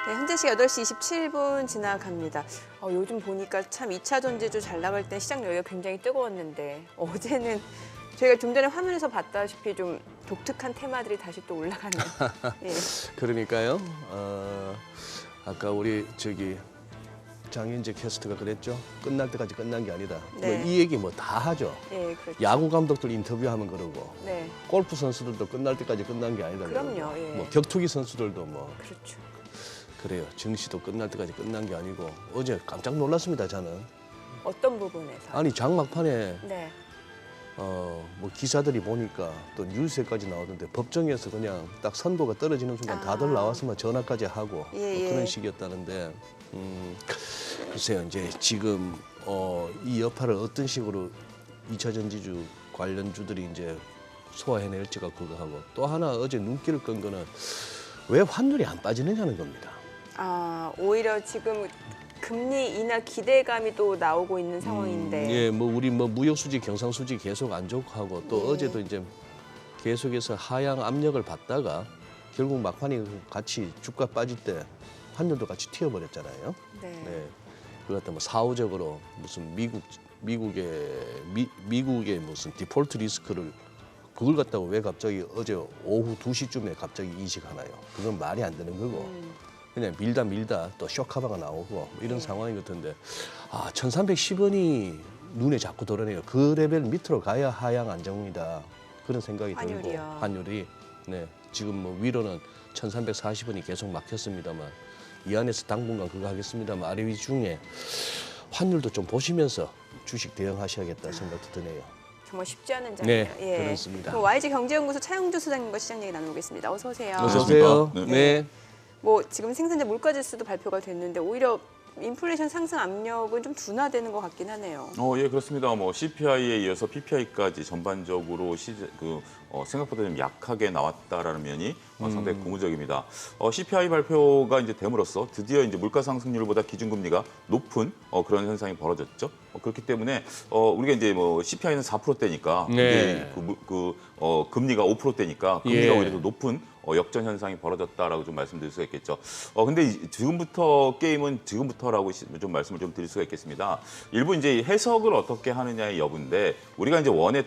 네, 현재 시각 8시 27분 지나갑니다. 요즘 보니까 참 2차 전지주 잘 나갈 때 시장 여기가 굉장히 뜨거웠는데 어제는 저희가 좀 전에 화면에서 봤다시피 좀 독특한 테마들이 다시 또 올라가는. 예. 그러니까요. 아까 우리 장윤재 캐스터가 그랬죠. 끝날 때까지 끝난 게 아니다. 네. 이 얘기 뭐 다 하죠. 예, 그렇죠. 야구 감독들 인터뷰하면 그러고 네, 골프 선수들도 끝날 때까지 끝난 게 아니다. 그럼요, 그러고. 예. 뭐 격투기 선수들도 뭐 그렇죠. 그래요. 증시도 끝날 때까지 끝난 게 아니고 어제 깜짝 놀랐습니다. 저는. 어떤 부분에서? 아니 장막판에 네, 뭐 기사들이 보니까 또 뉴스에까지 나오던데 법정에서 그냥 딱 선고가 떨어지는 순간 다들 나와서만 전화까지 하고 예, 뭐 예. 그런 식이었다는데 글쎄요. 이제 지금 이 여파를 어떤 식으로 2차 전지주 관련주들이 이제 소화해낼지가 그거 하고 또 하나 어제 눈길을 끈 거는 왜 환율이 안 빠지느냐는 겁니다. 오히려 지금 금리 인하 기대감이 또 나오고 있는 상황인데. 예, 뭐 우리 뭐 무역 수지, 경상 수지 계속 안 좋고 하고 또 예. 어제도 이제 계속해서 하향 압력을 받다가 결국 막판이 같이 주가 빠질 때 환율도 같이 튀어버렸잖아요. 네. 네, 그렇다 뭐 사후적으로 무슨 미국의 무슨 디폴트 리스크를 그걸 갖다가 왜 갑자기 어제 오후 2시쯤에 갑자기 인식하나요? 그건 말이 안 되는 거고. 그냥 밀다 또 쇼카바가 나오고 뭐 이런 상황이 같은데 1310원이 눈에 자꾸 들어오네요. 그 레벨 밑으로 가야 하향 안정이다. 그런 생각이 환율이요. 들고 환율이 네, 지금 뭐 위로는 1340원이 계속 막혔습니다만 이 안에서 당분간 그거 하겠습니다만 아래 위 중에 환율도 좀 보시면서 주식 대응하셔야겠다 생각도 드네요. 정말 쉽지 않은 장이에요. 네, 그렇습니다. 그럼 YG경제연구소 차영주 소장님과 시장 얘기 나눠보겠습니다. 어서 오세요. 어서 오세요. 네. 네. 뭐 지금 생산자 물가지수도 발표가 됐는데 오히려 인플레이션 상승 압력은 좀 둔화되는 것 같긴 하네요. 예, 그렇습니다. 뭐 CPI에 이어서 PPI까지 전반적으로 생각보다 좀 약하게 나왔다라는 면이 상당히 고무적입니다. CPI 발표가 이제 됨으로써 드디어 이제 물가 상승률보다 기준금리가 높은 그런 현상이 벌어졌죠. 그렇기 때문에 우리가 이제 뭐 CPI는 4%대니까 네. 금리가 5%대니까 금리가 예. 오히려 더 높은 역전 현상이 벌어졌다라고 좀 말씀드릴 수가 있겠죠. 근데 지금부터 게임은 지금부터라고 좀 말씀을 좀 드릴 수가 있겠습니다. 일부 이제 해석을 어떻게 하느냐의 여부인데 우리가 이제 원래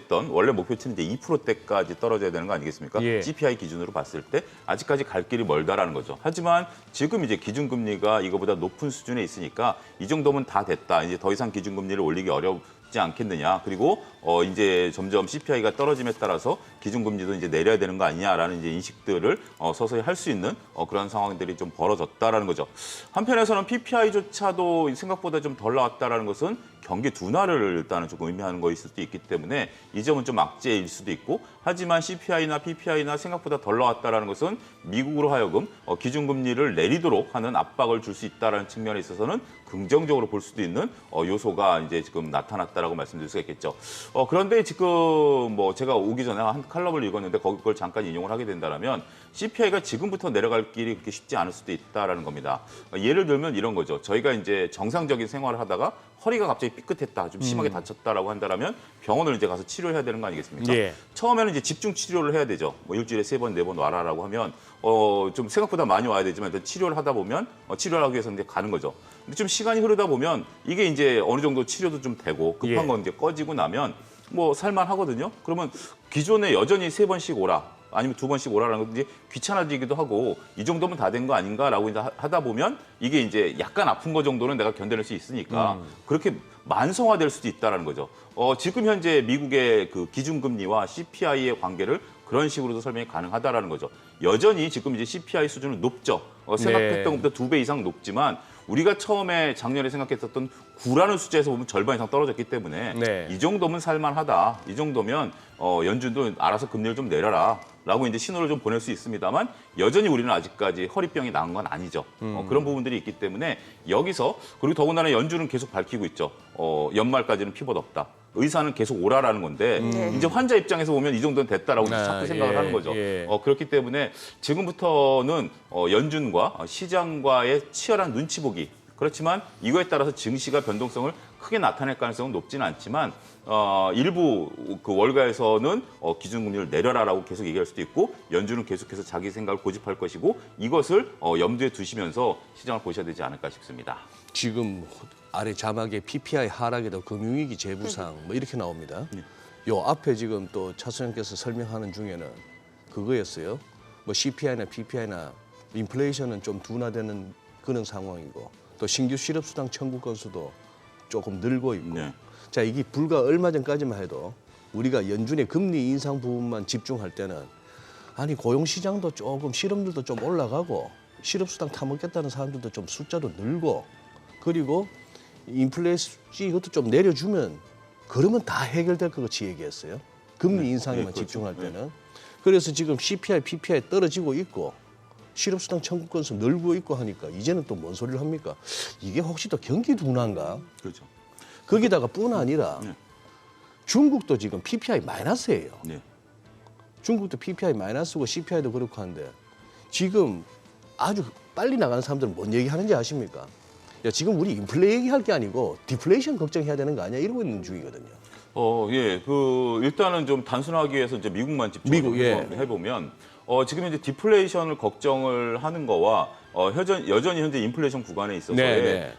목표치는 이제 2%대까지 떨어져야 되는 거 아니겠습니까? 예. CPI 기준으로 봤을 때 아직까지 갈 길이 멀다라는 거죠. 하지만 지금 이제 기준금리가 이거보다 높은 수준에 있으니까 이 정도면 다 됐다. 이제 더 이상 기준금리를 올리기 어렵지 않겠느냐. 그리고 이제 점점 CPI가 떨어짐에 따라서 기준금리도 이제 내려야 되는 거 아니냐라는 이제 인식들을 서서히 할 수 있는 그런 상황들이 좀 벌어졌다라는 거죠. 한편에서는 PPI조차도 생각보다 좀 덜 나왔다라는 것은 경기 둔화를 일단은 조금 의미하는 거일 수도 있기 때문에 이 점은 좀 악재일 수도 있고 하지만 CPI나 PPI나 생각보다 덜 나왔다라는 것은 미국으로 하여금 기준금리를 내리도록 하는 압박을 줄 수 있다라는 측면에 있어서는 긍정적으로 볼 수도 있는 요소가 이제 지금 나타났다라고 말씀드릴 수가 있겠죠. 그런데 지금 뭐 제가 오기 전에 한 칼럼을 읽었는데 그걸 잠깐 인용을 하게 된다면 CPI가 지금부터 내려갈 길이 그렇게 쉽지 않을 수도 있다라는 겁니다. 예를 들면 이런 거죠. 저희가 이제 정상적인 생활을 하다가 허리가 갑자기 삐끗했다, 좀 심하게 다쳤다라고 한다면 병원을 이제 가서 치료해야 되는 거 아니겠습니까? 예. 처음에는 이제 집중 치료를 해야 되죠. 뭐 일주일에 3번, 4번 와라라고 하면 좀 생각보다 많이 와야 되지만 일단 치료를 하다 보면 치료를 하기 위해서 이제 가는 거죠. 근데 좀 시간이 흐르다 보면 이게 이제 어느 정도 치료도 좀 되고 급한 예. 건 이제 꺼지고 나면 뭐 살만하거든요. 그러면 기존에 여전히 3번씩 오라. 아니면 2번씩 오라라는 건 이제 귀찮아지기도 하고 이 정도면 다 된 거 아닌가라고 이제 하다 보면 이게 이제 약간 아픈 거 정도는 내가 견뎌낼 수 있으니까 그렇게 만성화될 수도 있다라는 거죠. 지금 현재 미국의 그 기준금리와 CPI의 관계를 그런 식으로도 설명이 가능하다라는 거죠. 여전히 지금 이제 CPI 수준은 높죠. 생각했던 것보다 2배 이상 높지만 우리가 처음에 작년에 생각했었던 9라는 숫자에서 보면 절반 이상 떨어졌기 때문에 네. 이 정도면 살만하다. 이 정도면 연준도 알아서 금리를 좀 내려라. 라고 이제 신호를 좀 보낼 수 있습니다만 여전히 우리는 아직까지 허리병이 나은 건 아니죠. 그런 부분들이 있기 때문에 여기서 그리고 더군다나 연준은 계속 밝히고 있죠. 연말까지는 피벗 없다. 의사는 계속 오라라는 건데 이제 환자 입장에서 보면 이 정도는 됐다라고 자꾸 생각을 하는 거죠. 그렇기 때문에 지금부터는 연준과 시장과의 치열한 눈치 보기 그렇지만 이거에 따라서 증시가 변동성을 크게 나타낼 가능성은 높지는 않지만 일부 그 월가에서는 기준금리를 내려라라고 계속 얘기할 수도 있고 연준은 계속해서 자기 생각을 고집할 것이고 이것을 염두에 두시면서 시장을 보셔야 되지 않을까 싶습니다. 지금 아래 자막에 PPI 하락에도 금융위기 재부상 뭐 이렇게 나옵니다. 요 앞에 지금 또 차 소장께서 설명하는 중에는 그거였어요. 뭐 CPI나 PPI나 인플레이션은 좀 둔화되는 그런 상황이고 또 신규 실업수당 청구 건수도 조금 늘고 있고 네. 자 이게 불과 얼마 전까지만 해도 우리가 연준의 금리 인상 부분만 집중할 때는 아니 고용시장도 조금 실업률도 좀 올라가고 실업수당 타먹겠다는 사람들도 좀 숫자도 늘고 그리고 인플레이션 이것도 좀 내려주면 그러면 다 해결될 것 같이 얘기했어요. 금리 인상에만 그렇죠. 집중할 때는. 그래서 지금 CPI, PPI 떨어지고 있고 실업수당 청구 건수 늘고 있고 하니까 이제는 또 뭔 소리를 합니까? 이게 혹시 또 경기 둔화인가? 그렇죠. 거기다가 뿐 아니라 네. 중국도 지금 PPI 마이너스예요. 네. 중국도 PPI 마이너스고 CPI도 그렇고 한데 지금 아주 빨리 나가는 사람들은 뭔 얘기하는지 아십니까? 야 지금 우리 인플레 얘기할 게 아니고 디플레이션 걱정해야 되는 거 아니야? 이러고 있는 중이거든요. 예. 일단은 좀 단순하기 위해서 이제 미국만 미국, 예. 해보면 지금 이제 디플레이션을 걱정을 하는 거와 여전히 현재 인플레이션 구간에 있어서의 네.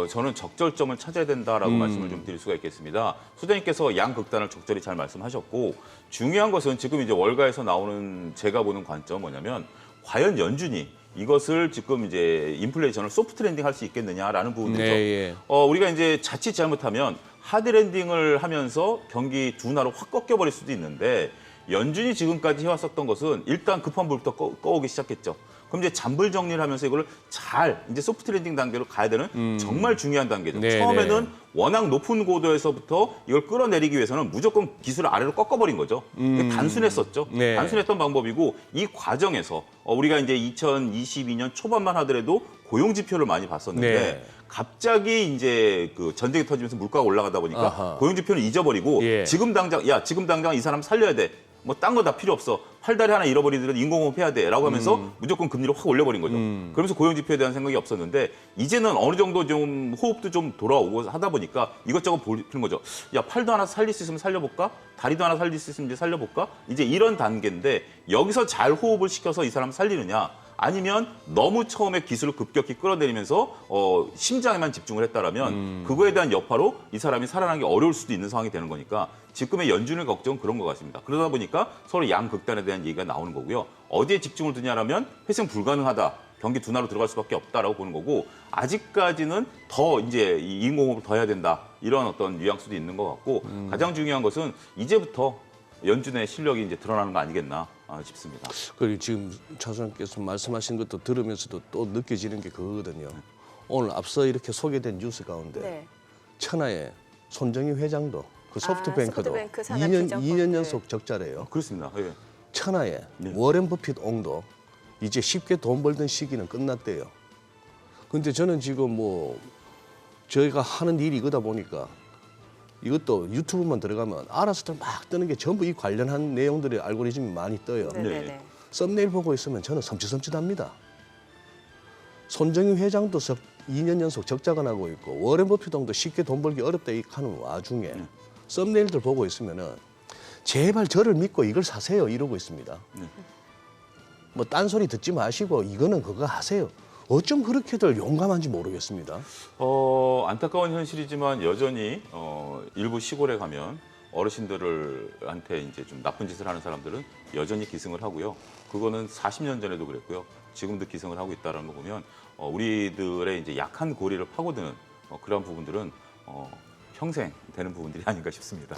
저는 적절점을 찾아야 된다라고 말씀을 좀 드릴 수가 있겠습니다. 소장님께서 양극단을 적절히 잘 말씀하셨고 중요한 것은 지금 이제 월가에서 나오는 제가 보는 관점은 뭐냐면 과연 연준이 이것을 지금 이제 인플레이션을 소프트 랜딩 할 수 있겠느냐라는 부분이죠. 네, 예. 우리가 이제 자칫 잘못하면 하드 랜딩을 하면서 경기 둔화로 확 꺾여버릴 수도 있는데 연준이 지금까지 해왔었던 것은 일단 급한 불부터 꺼오기 시작했죠. 그럼 이제 잔불 정리를 하면서 이거를 잘 이제 소프트 랜딩 단계로 가야 되는 정말 중요한 단계죠. 네, 처음에는 네. 워낙 높은 고도에서부터 이걸 끌어내리기 위해서는 무조건 기술을 아래로 꺾어버린 거죠. 단순했었죠. 네. 단순했던 방법이고 이 과정에서 우리가 이제 2022년 초반만 하더라도 고용 지표를 많이 봤었는데 네. 갑자기 이제 그 전쟁이 터지면서 물가가 올라가다 보니까 아하. 고용 지표는 잊어버리고 예. 지금 당장 이 사람 살려야 돼. 뭐 딴 거 다 필요 없어. 팔다리 하나 잃어버리더라도 인공호흡 해야 돼라고 하면서 무조건 금리를 확 올려버린 거죠. 그러면서 고용 지표에 대한 생각이 없었는데 이제는 어느 정도 좀 호흡도 좀 돌아오고 하다 보니까 이것저것 보는 거죠. 야 팔도 하나 살릴 수 있으면 살려볼까? 다리도 하나 살릴 수 있으면 이제 살려볼까? 이제 이런 단계인데 여기서 잘 호흡을 시켜서 이 사람 살리느냐? 아니면 너무 처음에 기술을 급격히 끌어내리면서 심장에만 집중을 했다라면 그거에 대한 여파로 이 사람이 살아나기 어려울 수도 있는 상황이 되는 거니까 지금의 연준의 걱정은 그런 것 같습니다. 그러다 보니까 서로 양극단에 대한 얘기가 나오는 거고요. 어디에 집중을 두냐라면 회생 불가능하다. 경기 둔화로 들어갈 수밖에 없다라고 보는 거고 아직까지는 더 이제 이 인공호흡을 더 해야 된다. 이런 어떤 뉘앙스도 있는 것 같고 가장 중요한 것은 이제부터 연준의 실력이 이제 드러나는 거 아니겠나 싶습니다. 그리고 지금 차 소장께서 말씀하신 것도 들으면서도 또 느껴지는 게 그거거든요. 오늘 앞서 이렇게 소개된 뉴스 가운데 네. 천하의 손정희 회장도 그 소프트뱅크도 소프트뱅크 산하 2년 연속 적자래요. 그렇습니다. 예. 천하의 네. 워렌 버핏 옹도 이제 쉽게 돈 벌던 시기는 끝났대요. 근데 저는 지금 뭐 저희가 하는 일이 이거다 보니까 이것도 유튜브만 들어가면 알아서 막 뜨는 게 전부 이 관련한 내용들의 알고리즘이 많이 떠요. 네네네. 썸네일 보고 있으면 저는 섬찟섬찟합니다. 손정희 회장도 2년 연속 적자가 나고 있고 워렌 버핏도 쉽게 돈 벌기 어렵다 하는 와중에 썸네일들 보고 있으면은 제발 저를 믿고 이걸 사세요 이러고 있습니다. 뭐 딴소리 듣지 마시고 이거는 그거 하세요. 어쩜 그렇게들 용감한지 모르겠습니다. 안타까운 현실이지만 여전히 일부 시골에 가면 어르신들한테 이제 좀 나쁜 짓을 하는 사람들은 여전히 기승을 하고요. 그거는 40년 전에도 그랬고요. 지금도 기승을 하고 있다는 거 보면 우리들의 이제 약한 고리를 파고드는 그런 부분들은 평생 되는 부분들이 아닌가 싶습니다.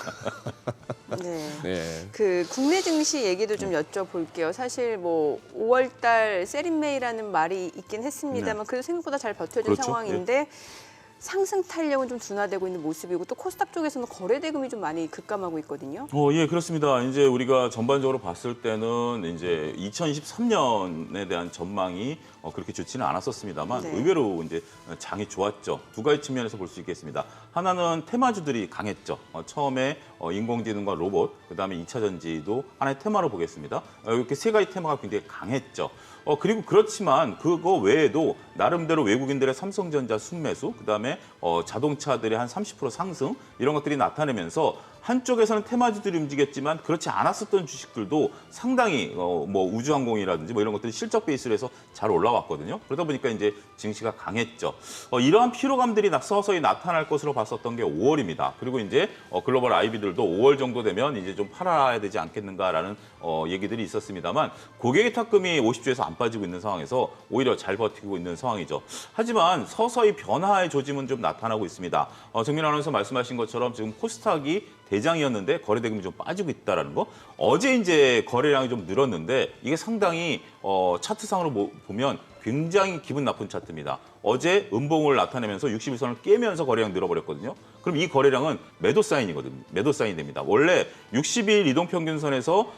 네. 네. 그 국내 증시 얘기도 좀 여쭤볼게요. 사실 뭐 5월달 세린메이라는 말이 있긴 했습니다만 그래도 생각보다 잘 버텨준 그렇죠. 상황인데 상승 탄력은 좀 둔화되고 있는 모습이고 또 코스닥 쪽에서는 거래 대금이 좀 많이 급감하고 있거든요. 예, 그렇습니다. 이제 우리가 전반적으로 봤을 때는 이제 2023년에 대한 전망이 그렇게 좋지는 않았었습니다만 네. 의외로 이제 장이 좋았죠. 두 가지 측면에서 볼 수 있겠습니다. 하나는 테마주들이 강했죠. 처음에 인공지능과 로봇, 그다음에 2차 전지도 하나의 테마로 보겠습니다. 이렇게 세 가지 테마가 굉장히 강했죠. 그리고 그렇지만 그거 외에도 나름대로 외국인들의 삼성전자 순매수, 그다음에 자동차들의 한 30% 상승 이런 것들이 나타내면서 한쪽에서는 테마주들이 움직였지만 그렇지 않았었던 주식들도 상당히 뭐 우주항공이라든지 뭐 이런 것들이 실적 베이스로 해서 잘 올라왔거든요. 그러다 보니까 이제 증시가 강했죠. 이러한 피로감들이 서서히 나타날 것으로 봤었던 게 5월입니다. 그리고 이제 글로벌 IB들도 5월 정도 되면 이제 좀 팔아야 되지 않겠는가라는 얘기들이 있었습니다만 고객의 탁금이 50주에서 안 빠지고 있는 상황에서 오히려 잘 버티고 있는 상황이죠. 하지만 서서히 변화의 조짐은 좀 나타나고 있습니다. 정민 아나운서 말씀하신 것처럼 지금 코스닥이 대장이었는데 거래 대금이 좀 빠지고 있다라는 거. 어제 이제 거래량이 좀 늘었는데 이게 상당히 차트상으로 보면 굉장히 기분 나쁜 차트입니다. 어제 음봉을 나타내면서 60일선을 깨면서 거래량 늘어버렸거든요. 그럼 이 거래량은 매도 사인이거든요. 매도 사인이 됩니다. 원래 60일 이동평균선에서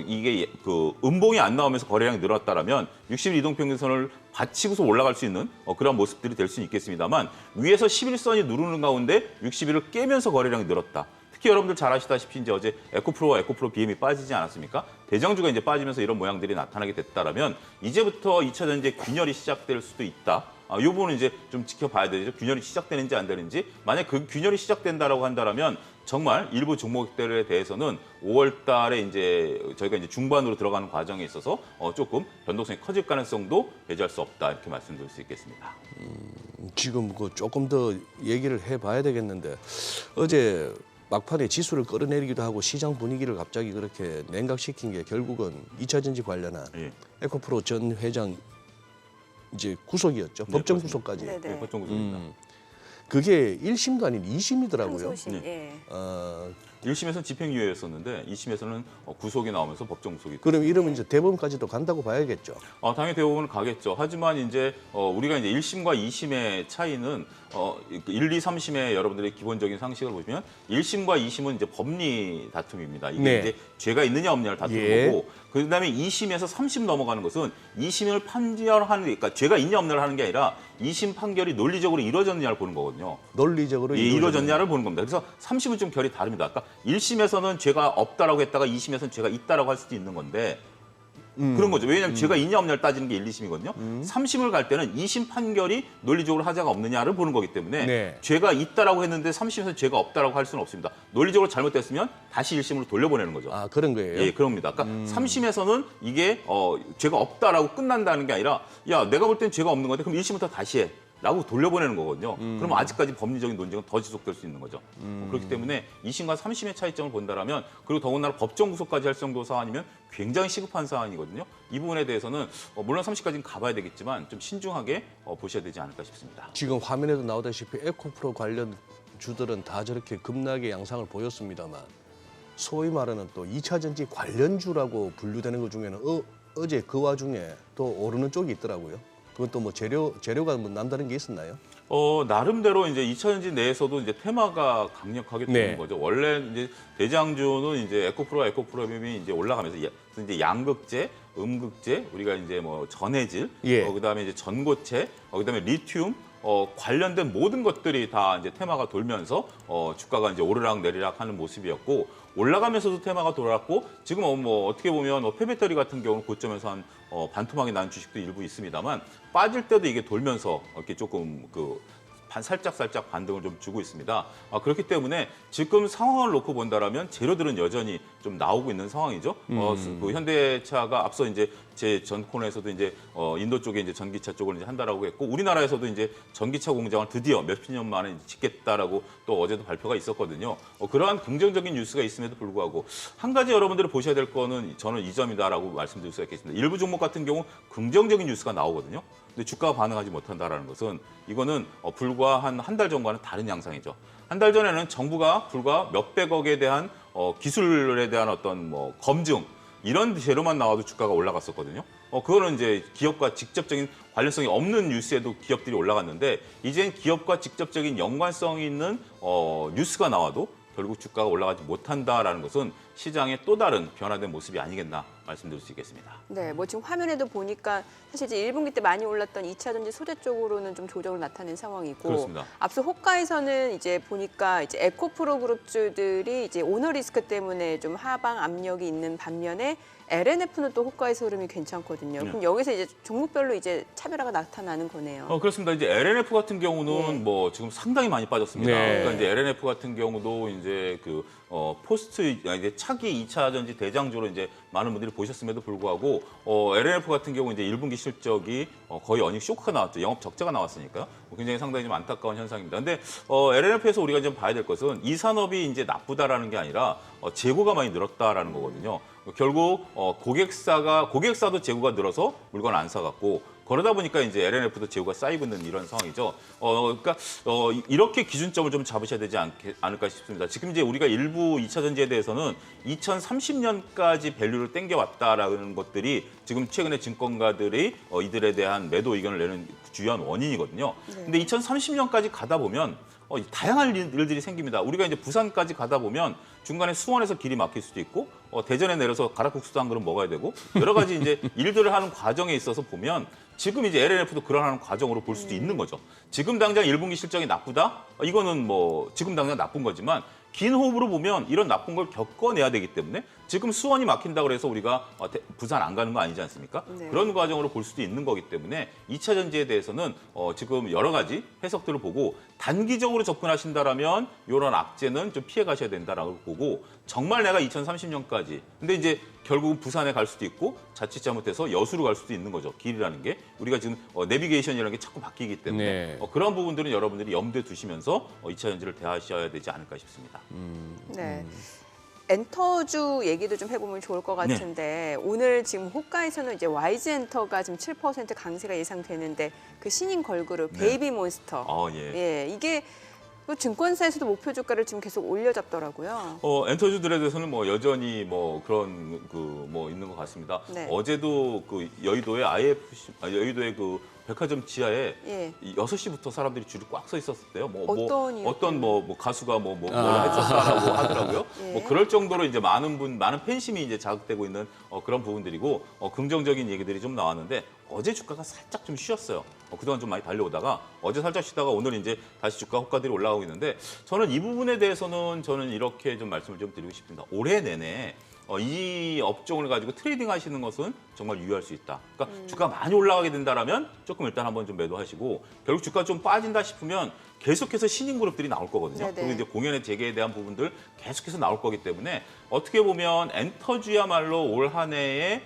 이게 그 음봉이 안 나오면서 거래량이 늘었다라면 60일 이동평균선을 받치고서 올라갈 수 있는 그런 모습들이 될 수는 있겠습니다만 위에서 11선이 누르는 가운데 60일을 깨면서 거래량이 늘었다. 특히 여러분들 잘 아시다시피 이제 어제 에코프로와 에코프로 BM이 빠지지 않았습니까? 대장주가 이제 빠지면서 이런 모양들이 나타나게 됐다라면 이제부터 2차 전지 균열이 시작될 수도 있다. 이 부분은 이제 좀 지켜봐야 되죠. 균열이 시작되는지 안 되는지. 만약 그 균열이 시작된다라고 한다라면 정말 일부 종목들에 대해서는 5월 달에 이제 저희가 이제 중반으로 들어가는 과정에 있어서 조금 변동성이 커질 가능성도 배제할 수 없다. 이렇게 말씀드릴 수 있겠습니다. 지금 그 조금 더 얘기를 해봐야 되겠는데 어제 막판에 지수를 끌어내리기도 하고 시장 분위기를 갑자기 그렇게 냉각시킨 게 결국은 2차 전지 관련한 예. 에코프로 전 회장 이제 구속이었죠. 네, 법정 그렇습니다. 구속까지. 네, 네. 보통 구속입니다. 그게 1심도 아닌 2심이더라고요. 항소심, 예. 1심에서는 집행유예였었는데 2심에서는 구속이 나오면서 법정 구속이 그럼 이러면 이제 대법원까지도 간다고 봐야겠죠. 당연히 대법원은 가겠죠. 하지만 이제 우리가 이제 1심과 2심의 차이는 1, 2, 3심의 여러분들의 기본적인 상식을 보시면 1심과 2심은 이제 법리 다툼입니다. 이게 네. 이제 죄가 있느냐 없느냐를 다투는 예. 거고 그다음에 2심에서 3심 넘어가는 것은 2심을 판결하는 그러니까 죄가 있냐 없느냐를 하는 게 아니라 2심 판결이 논리적으로 이루어졌느냐를 보는 거거든요. 논리적으로 이루어졌냐를 보는 겁니다. 그래서 3심은 좀 결이 다릅니다. 그러니까 1심에서는 죄가 없다라고 했다가 2심에서는 죄가 있다라고 할 수도 있는 건데 그런 거죠. 왜냐하면 죄가 있냐 없냐를 따지는 게 1, 2심이거든요. 3심을 갈 때는 2심 판결이 논리적으로 하자가 없느냐를 보는 거기 때문에 네. 죄가 있다라고 했는데 3심에서 죄가 없다라고 할 수는 없습니다. 논리적으로 잘못됐으면 다시 1심으로 돌려보내는 거죠. 아 그런 거예요. 예, 그럽니다. 그러니까 3심에서는 이게 죄가 없다라고 끝난다는 게 아니라 야, 내가 볼 땐 죄가 없는 건데 그럼 1심부터 다시 해. 라고 돌려보내는 거거든요. 그럼 아직까지 법리적인 논쟁은 더 지속될 수 있는 거죠. 그렇기 때문에 2심과 3심의 차이점을 본다라면 그리고 더군다나 법정 구속까지 할 정도 사안이면 굉장히 시급한 사안이거든요. 이 부분에 대해서는 물론 3심까지는 가봐야 되겠지만 좀 신중하게 보셔야 되지 않을까 싶습니다. 지금 화면에도 나오다시피 에코프로 관련 주들은 다 저렇게 급락의 양상을 보였습니다만 소위 말하는 또 2차 전지 관련주라고 분류되는 것 중에는 어제 그 와중에 또 오르는 쪽이 있더라고요. 그것도 뭐 재료가 뭐 남다른 게 있었나요? 나름대로 이제 2차 전지 내에서도 이제 테마가 강력하게 되는 네. 거죠. 원래 이제 대장주는 이제 에코프로빔이 이제 올라가면서 이제 양극재, 음극재, 우리가 이제 뭐 전해질, 예. 그다음에 이제 전고체, 그다음에 리튬 관련된 모든 것들이 다 이제 테마가 돌면서 주가가 이제 오르락 내리락 하는 모습이었고 올라가면서도 테마가 돌았고 지금 뭐 어떻게 보면 폐배터리 같은 경우는 고점에서 한 반토막이 난 주식도 일부 있습니다만 빠질 때도 이게 돌면서 이렇게 조금 살짝 반등을 좀 주고 있습니다. 그렇기 때문에 지금 상황을 놓고 본다라면 재료들은 여전히 좀 나오고 있는 상황이죠. 그 현대차가 앞서 이제 제 전 코너에서도 이제 인도 쪽에 이제 전기차 쪽을 이제 한다라고 했고 우리나라에서도 이제 전기차 공장을 드디어 몇십 년 만에 짓겠다라고 또 어제도 발표가 있었거든요. 그러한 긍정적인 뉴스가 있음에도 불구하고 한 가지 여러분들이 보셔야 될 거는 저는 이 점이다라고 말씀드릴 수 있겠습니다. 일부 종목 같은 경우 긍정적인 뉴스가 나오거든요. 근데 주가가 반응하지 못한다라는 것은 이거는 불과 한 달 전과는 다른 양상이죠. 한 달 전에는 정부가 불과 몇백억에 대한 기술에 대한 어떤 뭐 검증 이런 재료만 나와도 주가가 올라갔었거든요. 그거는 이제 기업과 직접적인 관련성이 없는 뉴스에도 기업들이 올라갔는데 이젠 기업과 직접적인 연관성이 있는 뉴스가 나와도 결국 주가가 올라가지 못한다라는 것은 시장의 또 다른 변화된 모습이 아니겠나 말씀드릴 수 있겠습니다. 네, 뭐 지금 화면에도 보니까 사실 이제 1분기 때 많이 올랐던 2차 전지 소재 쪽으로는 좀 조정을 나타낸 상황이고 그렇습니다. 앞서 호가에서는 이제 보니까 이제 에코프로 그룹주들이 이제 오너 리스크 때문에 좀 하방 압력이 있는 반면에 LNF는 또 호가에서 흐름이 괜찮거든요. 네. 그럼 여기서 이제 종목별로 이제 차별화가 나타나는 거네요. 그렇습니다. 이제 LNF 같은 경우는 예. 뭐 지금 상당히 많이 빠졌습니다. 네. 그러니까 이제 LNF 같은 경우도 이제 그 포스트 이제 차기 2차 전지 대장주로 이제 많은 분들이 보셨음에도 불구하고 LNF 같은 경우 이제 1분기 실적이 거의 어닝 쇼크가 나왔죠. 영업 적자가 나왔으니까요. 굉장히 상당히 좀 안타까운 현상입니다. 근데 LNF에서 우리가 좀 봐야 될 것은 이 산업이 이제 나쁘다라는 게 아니라 재고가 많이 늘었다라는 거거든요. 결국 고객사도 재고가 늘어서 물건 안 사갖고 그러다 보니까 이제 LNF도 재고가 쌓이고 있는 이런 상황이죠. 그러니까 이렇게 기준점을 좀 잡으셔야 되지 않을까 싶습니다. 지금 이제 우리가 일부 2차 전지에 대해서는 2030년까지 밸류를 땡겨왔다라는 것들이 지금 최근에 증권가들이 이들에 대한 매도 의견을 내는 주요한 원인이거든요. 근데 2030년까지 가다 보면 다양한 일들이 생깁니다. 우리가 이제 부산까지 가다 보면 중간에 수원에서 길이 막힐 수도 있고 대전에 내려서 가락국수도 한 그릇 먹어야 되고 여러 가지 이제 일들을 하는 과정에 있어서 보면 지금 이제 LNF도 그러한 과정으로 볼 수도 있는 거죠. 지금 당장 1분기 실적이 나쁘다? 이거는 뭐 지금 당장 나쁜 거지만 긴 호흡으로 보면 이런 나쁜 걸 겪어내야 되기 때문에 지금 수원이 막힌다고 해서 우리가 부산 안 가는 거 아니지 않습니까? 네. 그런 과정으로 볼 수도 있는 거기 때문에 2차 전지에 대해서는 지금 여러 가지 해석들을 보고 단기적으로 접근하신다라면 이런 악재는 좀 피해 가셔야 된다라고 보고 정말 내가 2030년까지 근데 이제 결국은 부산에 갈 수도 있고 자칫 잘못해서 여수로 갈 수도 있는 거죠. 길이라는 게 우리가 지금 내비게이션이라는 게 자꾸 바뀌기 때문에 네. 그런 부분들은 여러분들이 염두에 두시면서 2차 전지를 대하셔야 되지 않을까 싶습니다. 네. 엔터주 얘기도 좀 해보면 좋을 것 같은데 오늘 지금 호가에서는 이제 YG 엔터가 지금 7% 강세가 예상되는데 그 신인 걸그룹 베이비몬스터 예. 이게 또 증권사에서도 목표 주가를 지금 계속 올려잡더라고요. 엔터주들에 대해서는 뭐 여전히 뭐 그런 뭐 있는 것 같습니다. 네. 어제도 그 여의도의 여의도의 그 백화점 지하에 예. 6시부터 사람들이 줄이 꽉 서 있었대요. 어떤 뭐 가수가 뭐라 했었다라고 하더라고요. 예. 뭐 그럴 정도로 이제 많은 팬심이 이제 자극되고 있는 그런 부분들이고 긍정적인 얘기들이 좀 나왔는데 어제 주가가 살짝 좀 쉬었어요. 그동안 좀 많이 달려오다가 어제 살짝 쉬다가 오늘 이제 다시 주가 호가들이 올라가고 있는데 저는 이 부분에 대해서는 저는 이렇게 좀 말씀을 좀 드리고 싶습니다. 올해 내내 이 업종을 가지고 트레이딩 하시는 것은 정말 유효할 수 있다. 그러니까 주가 많이 올라가게 된다라면 조금 일단 한번 좀 매도하시고 결국 주가 좀 빠진다 싶으면 계속해서 신인 그룹들이 나올 거거든요. 네네. 그리고 이제 공연의 재개에 대한 부분들 계속해서 나올 거기 때문에 어떻게 보면 엔터주야말로 올 한 해의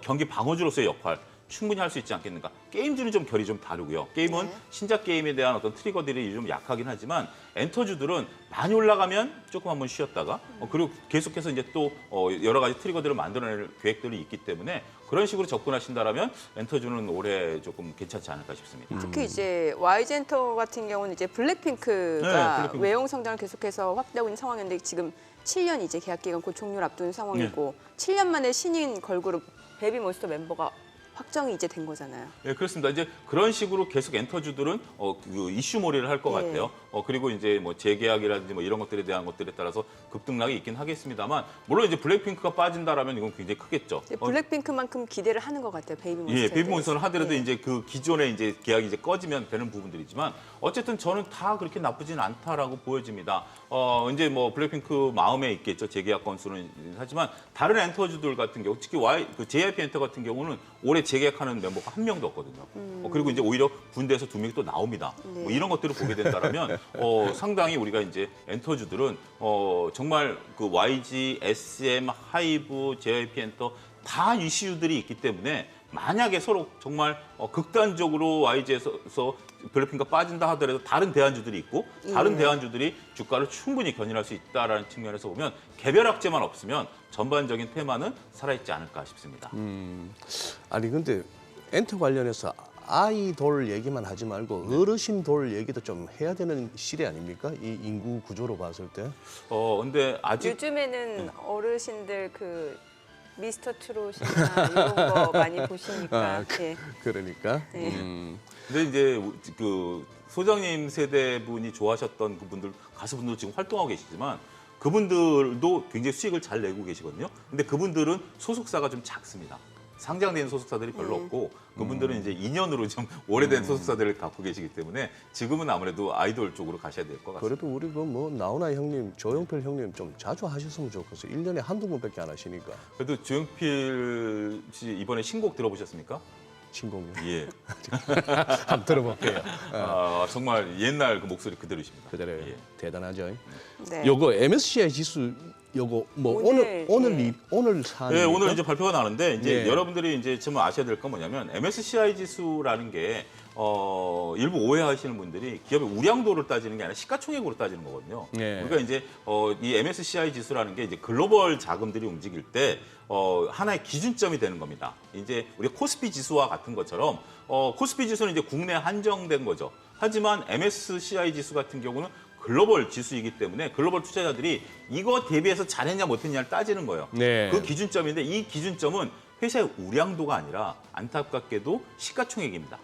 경기 방어주로서의 역할 충분히 할 수 있지 않겠는가. 게임주는 좀 결이 좀 다르고요. 게임은 네. 신작 게임에 대한 어떤 트리거들이 좀 약하긴 하지만 엔터주들은 많이 올라가면 조금 한번 쉬었다가 그리고 계속해서 이제 또 여러 가지 트리거들을 만들어낼 계획들이 있기 때문에 그런 식으로 접근하신다라면 엔터주는 올해 조금 괜찮지 않을까 싶습니다. 특히 이제 YG 엔터 같은 경우는 이제 블랙핑크가 블랙핑크. 외형 성장을 계속해서 확대하고 있는 상황인데 지금 7년 이제 계약 기간 곧 종료를 앞둔 상황이고 7년 만에 신인 걸그룹 베이비몬스터 멤버가 확정이 이제 된 거잖아요. 네, 그렇습니다. 이제 그런 식으로 계속 엔터주들은 그 이슈몰이를 할 것 예. 같아요. 그리고 이제 뭐 재계약이라든지 뭐 이런 것들에 대한 것들에 따라서 급등락이 있긴 하겠습니다만 물론 이제 블랙핑크가 빠진다라면 이건 굉장히 크겠죠. 블랙핑크만큼 기대를 하는 것 같아요. 베이비몬스터. 예, 베이비몬스터는 하더라도 이제 그 기존의 이제 계약이 이제 꺼지면 되는 부분들이지만 어쨌든 저는 다 그렇게 나쁘진 않다라고 보여집니다. 이제 뭐 블랙핑크 마음에 있겠죠. 재계약 건수는 하지만 다른 엔터주들 같은 경우 특히 JYP 엔터 같은 경우는 올해 재계약하는 멤버가 한 명도 없거든요. 그리고 이제 오히려 군대에서 2명이 또 나옵니다. 네. 뭐 이런 것들을 보게 된다면 상당히 우리가 이제 엔터주들은 정말 그 YG, SM, 하이브, JYP 엔터 다 이슈들이 있기 때문에 만약에 서로 정말 극단적으로 YG에서 블랙핑크가 빠진다 하더라도 다른 대안주들이 있고 다른 대안주들이 주가를 충분히 견인할 수 있다는 측면에서 보면 개별 악재만 없으면 전반적인 테마는 살아있지 않을까 싶습니다. 아니 근데 엔터 관련해서 아이돌 얘기만 하지 말고 어르신 돌 얘기도 좀 해야 되는 시대 아닙니까? 이 인구 구조로 봤을 때. 근데 아직 요즘에는 어르신들 그 미스터 트롯이나 이런 거 많이 보시니까. 예. 그러니까. 네. 근데 이제 그 소장님 세대 분이 좋아하셨던 그분들 가수분들 지금 활동하고 계시지만 그분들도 굉장히 수익을 잘 내고 계시거든요. 근데 그분들은 소속사가 좀 작습니다. 상장된 소속사들이 별로 없고 그분들은 이제 2년으로 좀 오래된 소속사들을 갖고 계시기 때문에 지금은 아무래도 아이돌 쪽으로 가셔야 될 것 같습니다. 그래도 우리 그 뭐 나훈아 형님, 조용필 형님 좀 자주 하셨으면 좋겠어. 1년에 한두 번밖에 안 하시니까. 그래도 조용필 씨 이번에 신곡 들어보셨습니까? 신곡이. 예. 한번 들어볼게요. 아, 정말 옛날 그 목소리 그대로십니다. 그대로 예. 대단하죠. 네. 요거 MSCI 지수 요거 뭐 오늘 사는 네, 오늘 이제 발표가 나는데 이제 예. 여러분들이 이제 좀 아셔야 될 건 뭐냐면 MSCI 지수라는 게 일부 오해하시는 분들이 기업의 우량도를 따지는 게 아니라 시가총액으로 따지는 거거든요. 예. 우리가 이제 이 MSCI 지수라는 게 이제 글로벌 자금들이 움직일 때 하나의 기준점이 되는 겁니다. 이제 우리 코스피 지수와 같은 것처럼 코스피 지수는 이제 국내 한정된 거죠. 하지만 MSCI 지수 같은 경우는 글로벌 지수이기 때문에 글로벌 투자자들이 이거 대비해서 잘했냐 못했냐를 따지는 거예요. 네. 그 기준점인데 이 기준점은 회사의 우량도가 아니라 안타깝게도 시가총액입니다.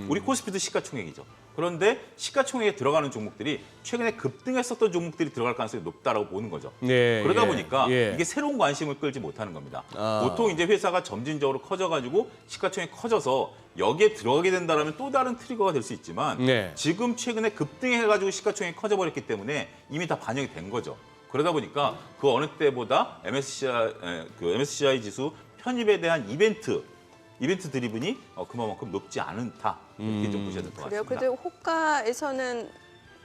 우리 코스피도 시가총액이죠. 그런데 시가총액에 들어가는 종목들이 최근에 급등했었던 종목들이 들어갈 가능성이 높다라고 보는 거죠. 네, 그러다 예, 보니까 예. 이게 새로운 관심을 끌지 못하는 겁니다. 아. 보통 이제 회사가 점진적으로 커져가지고 시가총액이 커져서 여기에 들어가게 된다면 또 다른 트리거가 될 수 있지만 네. 지금 최근에 급등해가지고 시가총액이 커져버렸기 때문에 이미 다 반영이 된 거죠. 그러다 보니까 그 어느 때보다 MSCI 지수 편입에 대한 이벤트 드리븐이 그만큼 높지 않다. 이렇게 좀 보셔야 될 것 그래요. 같습니다. 그래도 호가에서는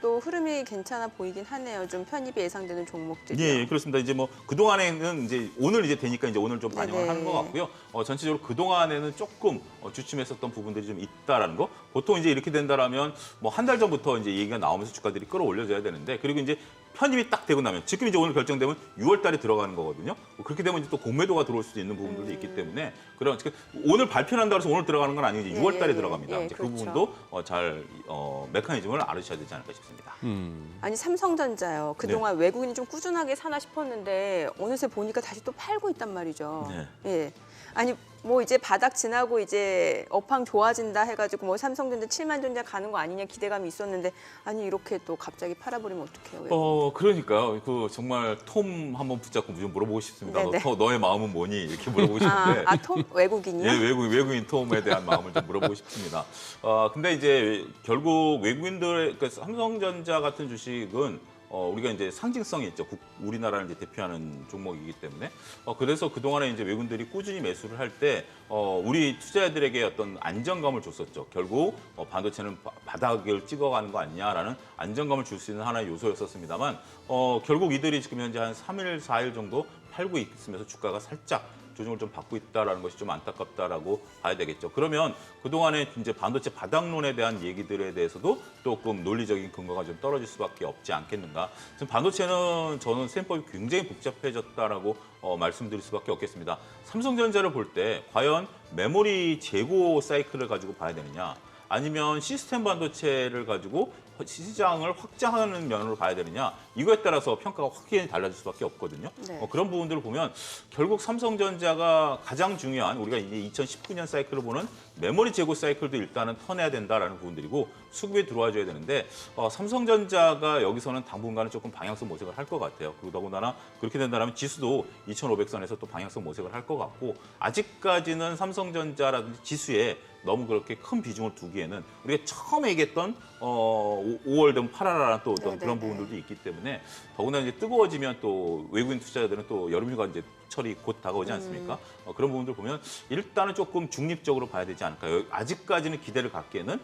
또 흐름이 괜찮아 보이긴 하네요. 좀 편입이 예상되는 종목들이. 예, 그렇습니다. 이제 뭐 그동안에는 이제 오늘 이제 되니까 이제 오늘 좀 반영을 네네. 하는 것 같고요. 전체적으로 그동안에는 조금 주춤했었던 부분들이 좀 있다라는 거. 보통 이제 이렇게 된다라면 뭐 한 달 전부터 이제 얘기가 나오면서 주가들이 끌어올려져야 되는데 그리고 이제 편입이 딱 되고 나면 지금 이제 오늘 결정되면 6월 달에 들어가는 거거든요. 그렇게 되면 이제 또 공매도가 들어올 수도 있는 부분들도 있기 때문에 그런 오늘 발표한다고 해서 오늘 들어가는 건 아니고 이제 6월 달에 들어갑니다. 예, 이제 그 그렇죠. 부분도 잘 메커니즘을 알으셔야 되지 않을까 싶습니다. 아니 삼성전자요. 그동안 네. 외국인이 좀 꾸준하게 사나 싶었는데 어느새 보니까 다시 또 팔고 있단 말이죠. 네. 예. 아니 뭐 이제 바닥 지나고 이제 업황 좋아진다 해가지고 뭐 삼성전자 7만 전자 가는 거 아니냐 기대감이 있었는데 아니 이렇게 또 갑자기 팔아버리면 어떡해요? 그러니까요. 그 정말 톰 한번 붙잡고 좀 물어보고 싶습니다. 네네. 너의 마음은 뭐니? 이렇게 물어보고 싶은데. 톰 외국인이요? 예, 외국인 톰에 대한 마음을 좀 물어보고 싶습니다. 근데 이제 결국 외국인들의 그러니까 삼성전자 같은 주식은 우리가 이제 상징성이 있죠. 우리나라를 이제 대표하는 종목이기 때문에 그래서 그 동안에 이제 외국인들이 꾸준히 매수를 할 때 우리 투자자들에게 어떤 안정감을 줬었죠. 결국 반도체는 바닥을 찍어가는 거 아니냐라는 안정감을 줄 수 있는 하나의 요소였었습니다만 결국 이들이 지금 현재 한 3일, 4일 정도 팔고 있으면서 주가가 살짝 조정을 좀 받고 있다라는 것이 좀 안타깝다라고 봐야 되겠죠. 그러면 그동안에 이제 반도체 바닥론에 대한 얘기들에 대해서도 조금 논리적인 근거가 좀 떨어질 수밖에 없지 않겠는가. 지금 반도체는 저는 셈법이 굉장히 복잡해졌다라고 말씀드릴 수밖에 없겠습니다. 삼성전자를 볼 때 과연 메모리 재고 사이클을 가지고 봐야 되느냐 아니면 시스템 반도체를 가지고 시장을 확장하는 면으로 봐야 되느냐 이거에 따라서 평가가 확연히 달라질 수밖에 없거든요. 네. 그런 부분들을 보면 결국 삼성전자가 가장 중요한 우리가 이제 2019년 사이클을 보는 메모리 재고 사이클도 일단은 터내야 된다라는 부분들이고 수급에 들어와줘야 되는데 삼성전자가 여기서는 당분간은 조금 방향성 모색을 할 것 같아요. 그리고 더군다나 그렇게 된다면 지수도 2,500선에서 또 방향성 모색을 할 것 같고 아직까지는 삼성전자라든지 지수에 너무 그렇게 큰 비중을 두기에는 우리가 처음에 얘기했던 5월 되면 팔아라라는 또 어떤 그런 부분들도 있기 때문에 더구나 이제 뜨거워지면 또 외국인 투자자들은 또 여름휴가 이제 철이 곧 다가오지 않습니까? 그런 부분들 보면 일단은 조금 중립적으로 봐야 되지 않을까요? 아직까지는 기대를 갖기에는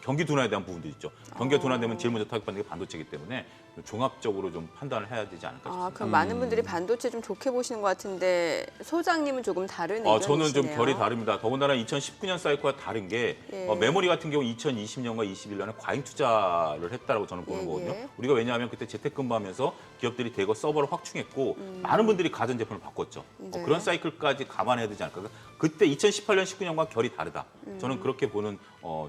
경기 둔화에 대한 부분도 있죠. 경기가 둔화되면 제일 먼저 타격받는 게 반도체이기 때문에 종합적으로 좀 판단을 해야 되지 않을까 싶습니다. 그럼 많은 분들이 반도체 좀 좋게 보시는 것 같은데 소장님은 조금 다른 의견이시네요. 저는 좀 결이 다릅니다. 더군다나 2019년 사이클과 다른 게 예. 메모리 같은 경우 2020년과 21년에 과잉 투자를 했다라고 저는 보는 예, 거거든요. 예. 우리가 왜냐하면 그때 재택근무하면서 기업들이 대거 서버를 확충했고 많은 분들이 가전제품을 바꿨죠. 네. 그런 사이클까지 감안해야 되지 않을까. 그때 2018년, 19년과 결이 다르다. 저는 그렇게 보는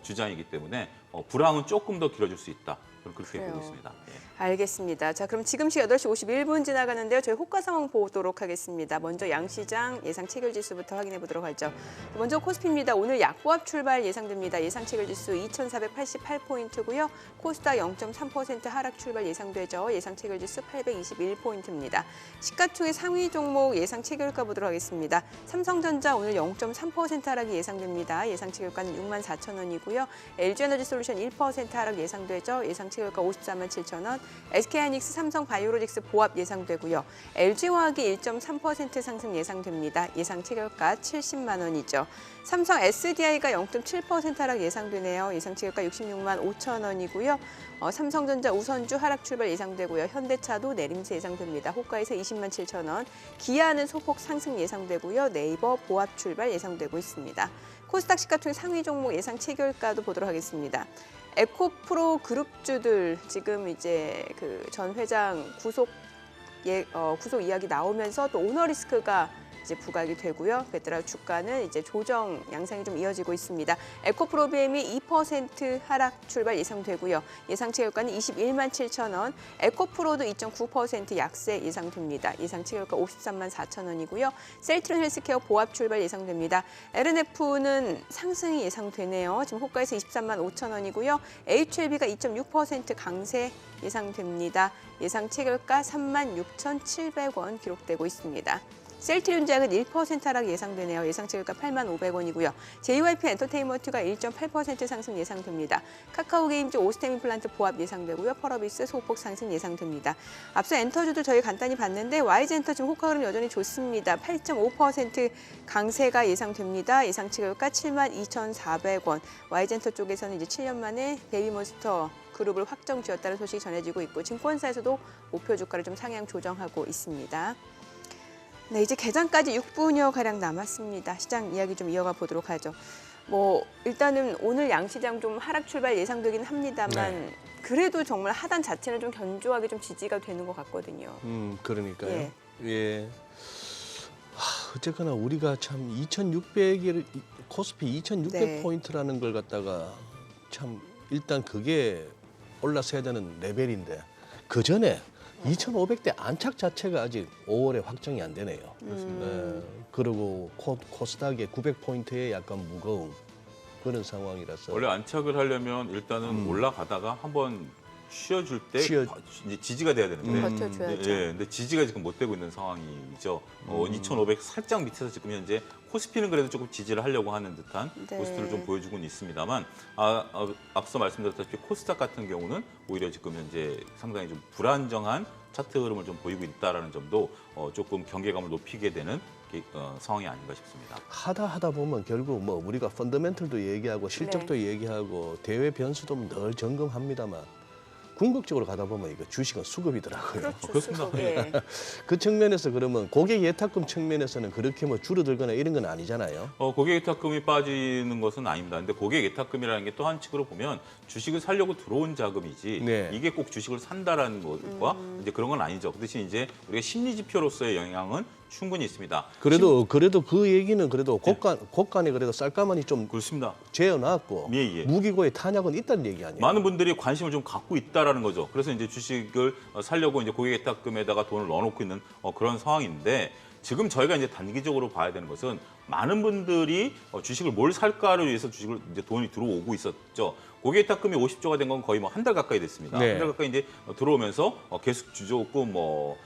주장이기 때문에 불황은 조금 더 길어질 수 있다. 저는 그렇게 그래요. 보고 있습니다. 예. 알겠습니다. 자, 그럼 지금 시각 8시 51분 지나가는데요. 저희 호가 상황 보도록 하겠습니다. 먼저 양시장 예상 체결 지수부터 확인해 보도록 하죠. 먼저 코스피입니다. 오늘 약보합 출발 예상됩니다. 예상 체결 지수 2,488포인트고요. 코스닥 0.3% 하락 출발 예상되죠. 예상 체결 지수 821포인트입니다. 시가총액 상위 종목 예상 체결가 보도록 하겠습니다. 삼성전자 오늘 0.3% 하락이 예상됩니다. 예상 체결가는 64,000원이고요. LG에너지솔루션 1% 하락 예상되죠. 예상 체결가 547,000원. SK하이닉스, 삼성바이오로직스 보합 예상되고요. LG화학이 1.3% 상승 예상됩니다. 예상 체결가 70만 원이죠. 삼성 SDI가 0.7% 하락 예상되네요. 예상 체결가 66만 5천 원이고요. 삼성전자 우선주 하락 출발 예상되고요. 현대차도 내림세 예상됩니다. 호가에서 20만 7천 원. 기아는 소폭 상승 예상되고요. 네이버 보합 출발 예상되고 있습니다. 코스닥 시가총액 상위 종목 예상 체결가도 보도록 하겠습니다. 에코프로 그룹주들 지금 이제 그 전 회장 구속 이야기 나오면서 또 오너 리스크가 이제 부각이 되고요. 그에 따라 주가는 이제 조정 양상이 좀 이어지고 있습니다. 에코프로비엠이 2% 하락 출발 예상되고요. 예상 체결가는 21만 7천 원. 에코프로도 2.9% 약세 예상됩니다. 예상 체결가 53만 4천 원이고요. 셀트론 헬스케어 보합 출발 예상됩니다. LNF는 상승이 예상되네요. 지금 호가에서 23만 5천 원이고요. HLB가 2.6% 강세 예상됩니다. 예상 체결가 3만 6,700원 기록되고 있습니다. 셀트리온제약은 1% 하락 예상되네요. 예상 체결가 8만 500원이고요. JYP 엔터테인먼트가 1.8% 상승 예상됩니다. 카카오게임즈 오스템 임플란트 보합 예상되고요. 펄어비스 소폭 상승 예상됩니다. 앞서 엔터주도 저희 간단히 봤는데 YG엔터 지금 호가 흐름 여전히 좋습니다. 8.5% 강세가 예상됩니다. 예상 체결가 7만 2,400원. YG엔터 쪽에서는 이제 7년 만에 베이비몬스터 그룹을 확정 지었다는 소식이 전해지고 있고 증권사에서도 목표 주가를 좀 상향 조정하고 있습니다. 네, 이제 개장까지 6분여 가량 남았습니다. 시장 이야기 좀 이어가 보도록 하죠. 일단은 오늘 양시장 좀 하락 출발 예상되긴 합니다만 그래도 정말 하단 자체는 좀 견조하게 좀 지지가 되는 것 같거든요. 그러니까요. 예. 어쨌거나 우리가 참 2,600을 코스피 2,600 포인트라는 걸 갖다가 참 일단 그게 올라서야 되는 레벨인데 그 전에 2,500대 안착 자체가 아직 5월에 확정이 안 되네요. 그리고 코스닥의 900포인트에 약간 무거운 그런 상황이라서 원래 안착을 하려면 일단은 올라가다가 한번 쉬어줄 때 이제 지지가 돼야 되는데 버텨줘야죠. 근데 지지가 지금 못 되고 있는 상황이죠. 2,500 살짝 밑에서 지금 현재 코스피는 그래도 조금 지지를 하려고 하는 듯한 모습들을 좀 보여주고는 있습니다만 앞서 말씀드렸다시피 코스닥 같은 경우는 오히려 지금 현재 상당히 좀 불안정한 차트 흐름을 좀 보이고 있다라는 점도 조금 경계감을 높이게 되는 상황이 아닌가 싶습니다. 하다 보면 결국 우리가 펀더멘털도 얘기하고 실적도 얘기하고 대외 변수도 늘 점검합니다만 궁극적으로 가다 보면 이거 주식은 수급이더라고요. 그렇죠. 그렇습니다. 수급. 예. 그 측면에서 그러면 고객 예탁금 측면에서는 그렇게 줄어들거나 이런 건 아니잖아요. 고객 예탁금이 빠지는 것은 아닙니다. 근데 고객 예탁금이라는 게 또 한 측으로 보면 주식을 살려고 들어온 자금이지 이게 꼭 주식을 산다라는 것과 이제 그런 건 아니죠. 그 대신 이제 우리가 심리 지표로서의 영향은 충분히 있습니다. 그래도 그 얘기는 그래도 곳간에 그래도 쌀가마니 좀 그렇습니다. 재어놨고 무기고의 탄약은 있다는 얘기 아니에요? 많은 분들이 관심을 좀 갖고 있다라는 거죠. 그래서 이제 주식을 살려고 이제 고객 예탁금에다가 돈을 넣어놓고 있는 그런 상황인데 지금 저희가 이제 단기적으로 봐야 되는 것은 많은 분들이 주식을 뭘 살까를 위해서 주식을 이제 돈이 들어오고 있었죠. 고객 예탁금이 50조가 된 건 거의 한 달 가까이 됐습니다. 한 달 가까이 이제 들어오면서 계속 주저없고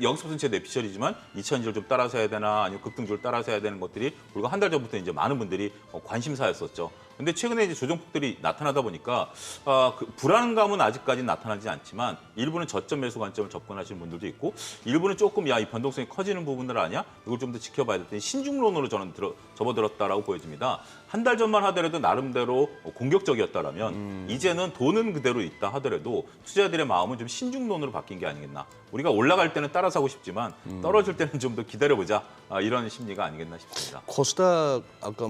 영수증체 내 피셜이지만 2,000지를 좀 따라서 해야 되나 아니면 급등주를 따라서 해야 되는 것들이 불과 한 달 전부터 이제 많은 분들이 관심사였었죠. 근데 최근에 이제 조정폭들이 나타나다 보니까 그 불안감은 아직까지 나타나지 않지만 일부는 저점 매수 관점을 접근하시는 분들도 있고 일부는 조금 이 변동성이 커지는 부분들 아니야? 이걸 좀 더 지켜봐야 될 테니 신중론으로 저는 접어들었다라고 보여집니다. 한 달 전만 하더라도 나름대로 공격적이었다라면 이제는 돈은 그대로 있다 하더라도 투자자들의 마음은 좀 신중론으로 바뀐 게 아니겠나. 우리가 올라갈 때는 따라 사고 싶지만 떨어질 때는 좀 더 기다려보자. 이런 심리가 아니겠나 싶습니다. 코스닥 아까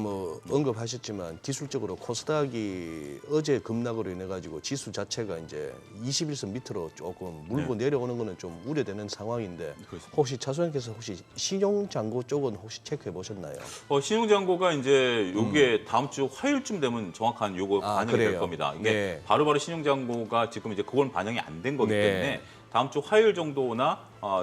언급하셨지만 기술적으로 코스닥이 어제 급락으로 인해 가지고 지수 자체가 이제 21선 밑으로 조금 물고 내려오는 거는 좀 우려되는 상황인데 혹시 차 소장님께서 혹시 신용잔고 쪽은 혹시 체크해 보셨나요? 신용잔고가 이제 이게 이게 다음 주 화요일쯤 되면 정확한 요거 반영이 될 그래요? 겁니다. 이게 네. 바로바로 신용잔고가 지금 이제 그건 반영이 안 된 거기 네. 때문에 다음 주 화요일 정도나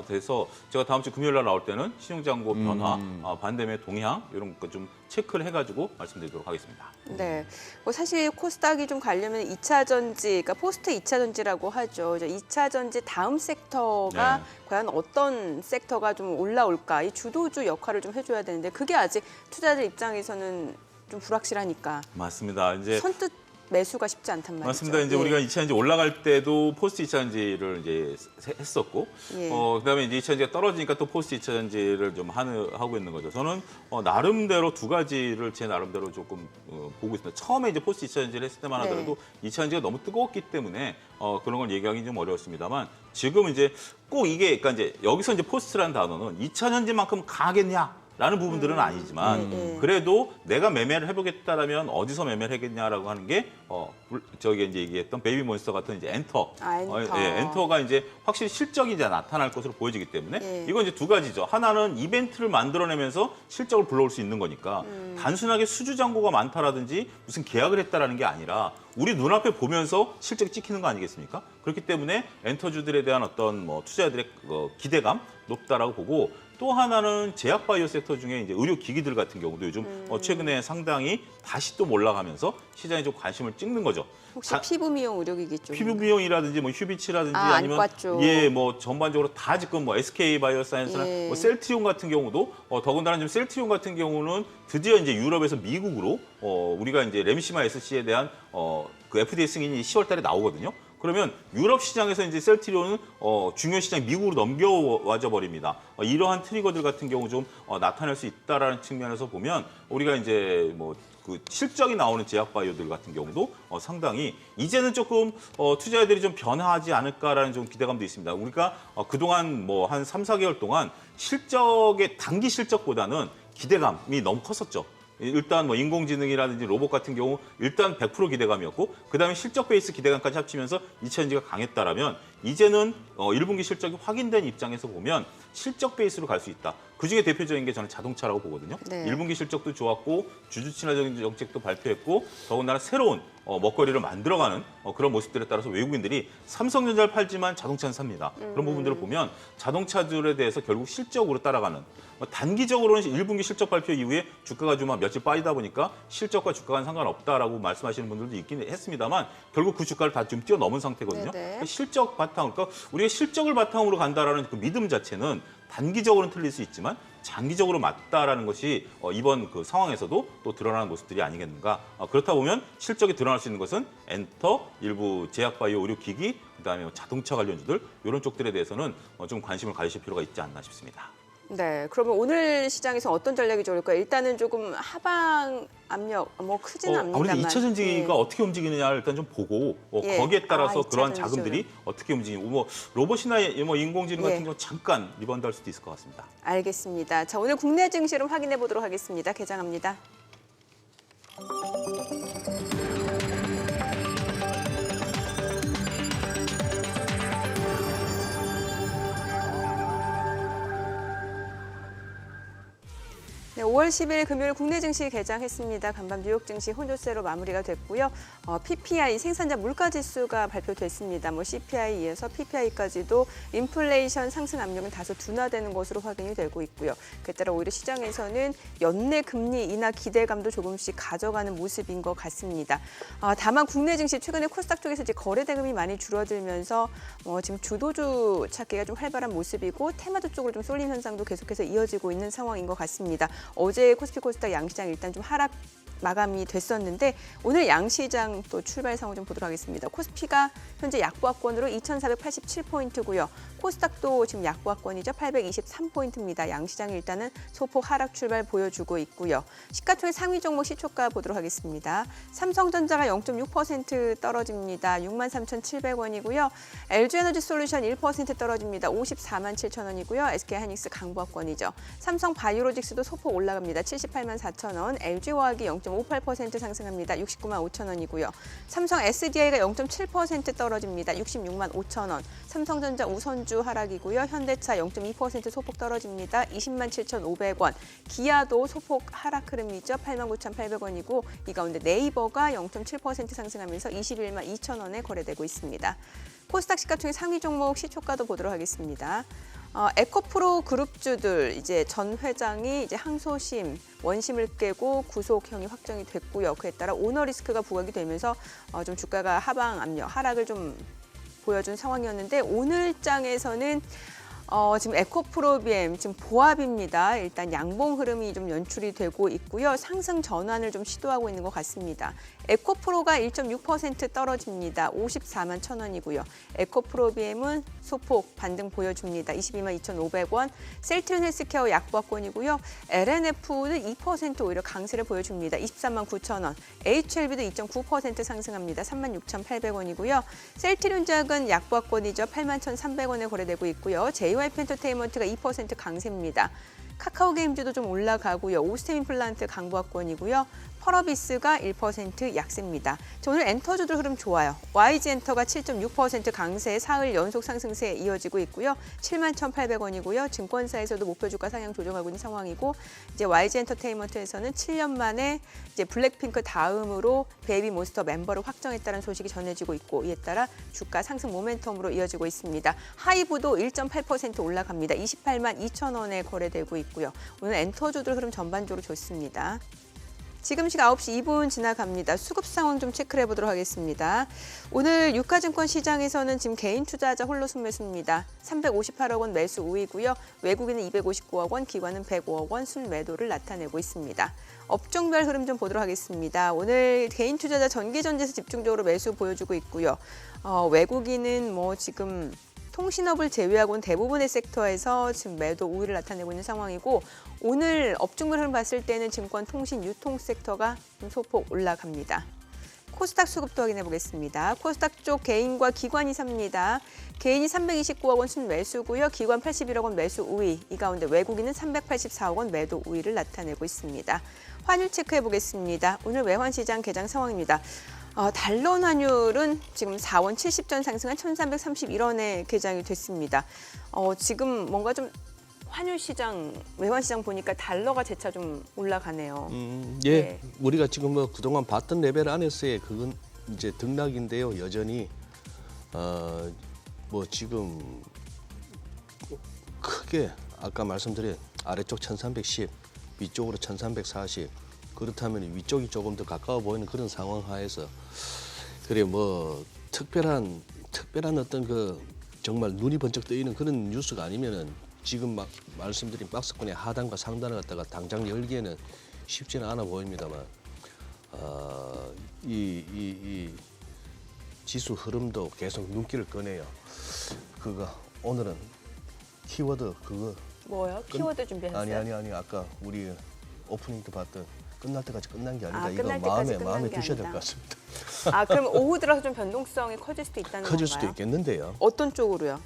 돼서 제가 다음 주 금요일 날 나올 때는 신용잔고 변화, 반대매 동향 이런 거 좀 체크를 해가지고 말씀드리도록 하겠습니다. 네. 뭐 사실 코스닥이 좀 가려면 2차 전지, 그러니까 포스트 2차 전지라고 하죠. 2차 전지 다음 섹터가 네. 과연 어떤 섹터가 좀 올라올까? 이 주도주 역할을 좀 해줘야 되는데 그게 아직 투자자들 입장에서는 좀 불확실하니까 맞습니다. 이제 선뜻 매수가 쉽지 않단 말이죠. 맞습니다. 이제 예. 우리가 2차전지 올라갈 때도 포스트 2차전지를 이제 했었고, 예. 그다음에 이제 2차전지가 떨어지니까 또 포스트 2차전지를 좀 하고 있는 거죠. 저는 나름대로 두 가지를 제 나름대로 조금 보고 있습니다. 처음에 이제 포스트 2차전지를 했을 때만 네. 하더라도 2차전지가 너무 뜨거웠기 때문에 그런 걸 얘기하기 좀 어려웠습니다만 지금 이제 꼭 이게 그러니까 이제 여기서 이제 포스트라는 단어는 2차전지만큼 강하겠냐? 라는 부분들은 아니지만 그래도 내가 매매를 해보겠다라면 어디서 매매를 하겠냐라고 하는 게 저기 이제 얘기했던 베이비몬스터 같은 이제 엔터, 엔터. 엔터가 이제 확실히 실적이 이제 나타날 것으로 보여지기 때문에 예. 이건 이제 두 가지죠. 하나는 이벤트를 만들어내면서 실적을 불러올 수 있는 거니까 단순하게 수주 잔고가 많다라든지 무슨 계약을 했다라는 게 아니라 우리 눈앞에 보면서 실적이 찍히는 거 아니겠습니까? 그렇기 때문에 엔터주들에 대한 어떤 뭐 투자자들의 기대감 높다라고 보고. 또 하나는 제약 바이오 섹터 중에 이제 의료 기기들 같은 경우도 요즘 최근에 상당히 다시 또 올라가면서 시장에 좀 관심을 찍는 거죠. 혹시 피부 미용 의료기기 쪽? 피부 미용이라든지 뭐 휴비치라든지 아니면 안과 쪽. 뭐 전반적으로 다 지금 뭐 SK 바이오사이언스나 예. 뭐 셀트리온 같은 경우도 더군다나 지금 셀트리온 같은 경우는 드디어 이제 유럽에서 미국으로 우리가 이제 렘시마 SC에 대한 그 FDA 승인이 10월달에 나오거든요. 그러면 유럽 시장에서 이제 셀트리온은 중요 시장 미국으로 넘겨와져 버립니다. 이러한 트리거들 같은 경우 좀 나타날 수 있다라는 측면에서 보면 우리가 이제 뭐 그 실적이 나오는 제약 바이오들 같은 경우도 상당히 이제는 조금 투자자들이 좀 변화하지 않을까라는 좀 기대감도 있습니다. 우리가 그동안 뭐 한 3, 4개월 동안 실적의 단기 실적보다는 기대감이 너무 컸었죠. 일단 뭐 인공지능이라든지 로봇 같은 경우 일단 100% 기대감이었고 그다음에 실적 베이스 기대감까지 합치면서 2차전지가 강했다라면 이제는 1분기 실적이 확인된 입장에서 보면 실적 베이스로 갈 수 있다. 그중에 대표적인 게 저는 자동차라고 보거든요. 네. 1분기 실적도 좋았고 주주 친화적인 정책도 발표했고 더군다나 새로운 먹거리를 만들어가는 그런 모습들에 따라서 외국인들이 삼성전자를 팔지만 자동차는 삽니다. 그런 부분들을 보면 자동차들에 대해서 결국 실적으로 따라가는 단기적으로는 1분기 실적 발표 이후에 주가가 좀 며칠 빠지다 보니까 실적과 주가와는 상관없다라고 말씀하시는 분들도 있긴 했습니다만 결국 그 주가를 다 좀 뛰어넘은 상태거든요. 네네. 그러니까 실적 바탕, 그러니까 우리가 실적을 바탕으로 간다라는 그 믿음 자체는 단기적으로는 틀릴 수 있지만 장기적으로 맞다라는 것이 이번 그 상황에서도 또 드러나는 모습들이 아니겠는가. 그렇다 보면 실적이 드러날 수 있는 것은 엔터, 일부 제약바이오 의료기기, 그다음에 자동차 관련주들 이런 쪽들에 대해서는 좀 관심을 가지실 필요가 있지 않나 싶습니다. 네, 그러면 오늘 시장에서 어떤 전략이 좋을까요? 일단은 조금 하방 압력, 뭐 크지는 않는다만. 아무래도 2차 전지가 어떻게 움직이느냐를 일단 좀 보고 예. 거기에 따라서 2차 그러한 전지 자금들이 어떻게 움직이고 뭐 로봇이나 뭐 인공지능 예. 같은 경우 잠깐 리바운드 할 수도 있을 것 같습니다. 알겠습니다. 자, 오늘 국내 증시를 확인해 보도록 하겠습니다. 개장합니다. 네, 5월 10일 금요일 국내 증시 개장했습니다. 간밤 뉴욕 증시 혼조세로 마무리가 됐고요. PPI 생산자 물가 지수가 발표됐습니다. 뭐 CPI에 이어서 PPI까지도 인플레이션 상승 압력은 다소 둔화되는 것으로 확인이 되고 있고요. 그에 따라 오히려 시장에서는 연내 금리 인하 기대감도 조금씩 가져가는 모습인 것 같습니다. 다만 국내 증시 최근에 코스닥 쪽에서 이제 거래 대금이 많이 줄어들면서 지금 주도주 찾기가 좀 활발한 모습이고 테마주 쪽으로 좀 쏠림 현상도 계속해서 이어지고 있는 상황인 것 같습니다. 어제 코스피 코스닥 양시장 일단 좀 하락 마감이 됐었는데 오늘 양시장 또 출발 상황 좀 보도록 하겠습니다. 코스피가 현재 약보합권으로 2,487포인트고요. 코스닥도 지금 약보합권이죠. 823포인트입니다. 양시장이 일단은 소폭 하락 출발 보여주고 있고요. 시가총액 상위 종목 시초가 보도록 하겠습니다. 삼성전자가 0.6% 떨어집니다. 63,700원이고요. LG에너지솔루션 1% 떨어집니다. 547,000원이고요. SK하이닉스 강보합권이죠. 삼성바이오로직스도 소폭 올라갑니다. 784,000원. LG화학이 0.58% 상승합니다. 69만 5천 원이고요. 삼성 SDI가 0.7% 떨어집니다. 66만 5천 원. 삼성전자 우선주 하락이고요. 현대차 0.2% 소폭 떨어집니다. 20만 7,500원. 기아도 소폭 하락 흐름이죠. 8만 9,800원이고 이 가운데 네이버가 0.7% 상승하면서 21만 2천 원에 거래되고 있습니다. 코스닥 시가총액 상위 종목 시초가도 보도록 하겠습니다. 에코프로 그룹주들 이제 전 회장이 이제 항소심 원심을 깨고 구속형이 확정이 됐고요. 그에 따라 오너 리스크가 부각이 되면서 좀 주가가 하방 압력 하락을 좀 보여준 상황이었는데 오늘 장에서는 지금 에코프로비엠 지금 보합입니다. 일단 양봉 흐름이 좀 연출이 되고 있고요. 상승 전환을 좀 시도하고 있는 것 같습니다. 에코프로가 1.6% 떨어집니다. 54만 1천 원이고요. 에코프로비엠은 소폭 반등 보여줍니다. 22만 2,500원. 셀트리온 헬스케어 약보합권이고요. LNF는 2% 오히려 강세를 보여줍니다. 23만 9천 원. HLB도 2.9% 상승합니다. 3만 6,800원이고요. 셀트리온 작은 약보합권이죠. 8만 1,300원에 거래되고 있고요. JYP 엔터테인먼트가 2% 강세입니다. 카카오게임즈도 좀 올라가고요. 오스템 임플란트 강보합권이고요. 펄어비스가 1% 약세입니다. 오늘 엔터주들 흐름 좋아요. YG엔터가 7.6% 강세 사흘 연속 상승세에 이어지고 있고요. 7만 1,800원이고요. 증권사에서도 목표 주가 상향 조정하고 있는 상황이고 이제 YG엔터테인먼트에서는 7년 만에 이제 블랙핑크 다음으로 베이비몬스터 멤버를 확정했다는 소식이 전해지고 있고 이에 따라 주가 상승 모멘텀으로 이어지고 있습니다. 하이브도 1.8% 올라갑니다. 28만 2천 원에 거래되고 있고요. 오늘 엔터주들 흐름 전반적으로 좋습니다. 지금 시각 9시 2분 지나갑니다. 수급 상황 좀 체크를 해보도록 하겠습니다. 오늘 유가증권 시장에서는 지금 개인 투자자 홀로 순매수입니다. 358억 원 매수 우위고요. 외국인은 259억 원, 기관은 105억 원 순매도를 나타내고 있습니다. 업종별 흐름 좀 보도록 하겠습니다. 오늘 개인 투자자 전기전자에서 집중적으로 매수 보여주고 있고요. 외국인은 뭐 지금 통신업을 제외하고는 대부분의 섹터에서 지금 매도 우위를 나타내고 있는 상황이고 오늘 업종별 흐름 봤을 때는 증권, 통신, 유통 섹터가 좀 소폭 올라갑니다. 코스닥 수급도 확인해 보겠습니다. 코스닥 쪽 개인과 기관이 삽니다. 개인이 329억 원 순매수고요. 기관 81억 원 매수 우위. 이 가운데 외국인은 384억 원 매도 우위를 나타내고 있습니다. 환율 체크해 보겠습니다. 오늘 외환시장 개장 상황입니다. 달러 환율은 지금 4원 70전 상승한 1,331원에 개장이 됐습니다. 지금 뭔가 좀 환율 시장, 외환 시장 보니까 달러가 재차 좀 올라가네요. 예, 네. 우리가 지금 뭐 그동안 봤던 레벨 안에서의 그건 이제 등락인데요. 여전히 뭐 지금 크게 아까 말씀드린 아래쪽 1,310, 위쪽으로 1,340. 그렇다면 위쪽이 조금 더 가까워 보이는 그런 상황 하에서 그래 뭐 특별한 어떤 그 정말 눈이 번쩍 뜨이는 그런 뉴스가 아니면은 지금 막 말씀드린 박스권의 하단과 상단을 갖다가 당장 열기에는 쉽지는 않아 보입니다만 이 지수 흐름도 계속 눈길을 끄네요. 그거 오늘은 키워드 그거 뭐요? 키워드 준비하셨어요? 아니 아까 우리 오프닝 때 봤던 끝날 때까지 끝난 게 아니다. 이거 끝날 때까지 끝난 마음에 게 두셔야 될 아니다. 것 같습니다. 그럼 오후 들어서 좀 변동성이 커질 수도 있다는 커질 건가요? 수도 있겠는데요. 어떤 쪽으로요?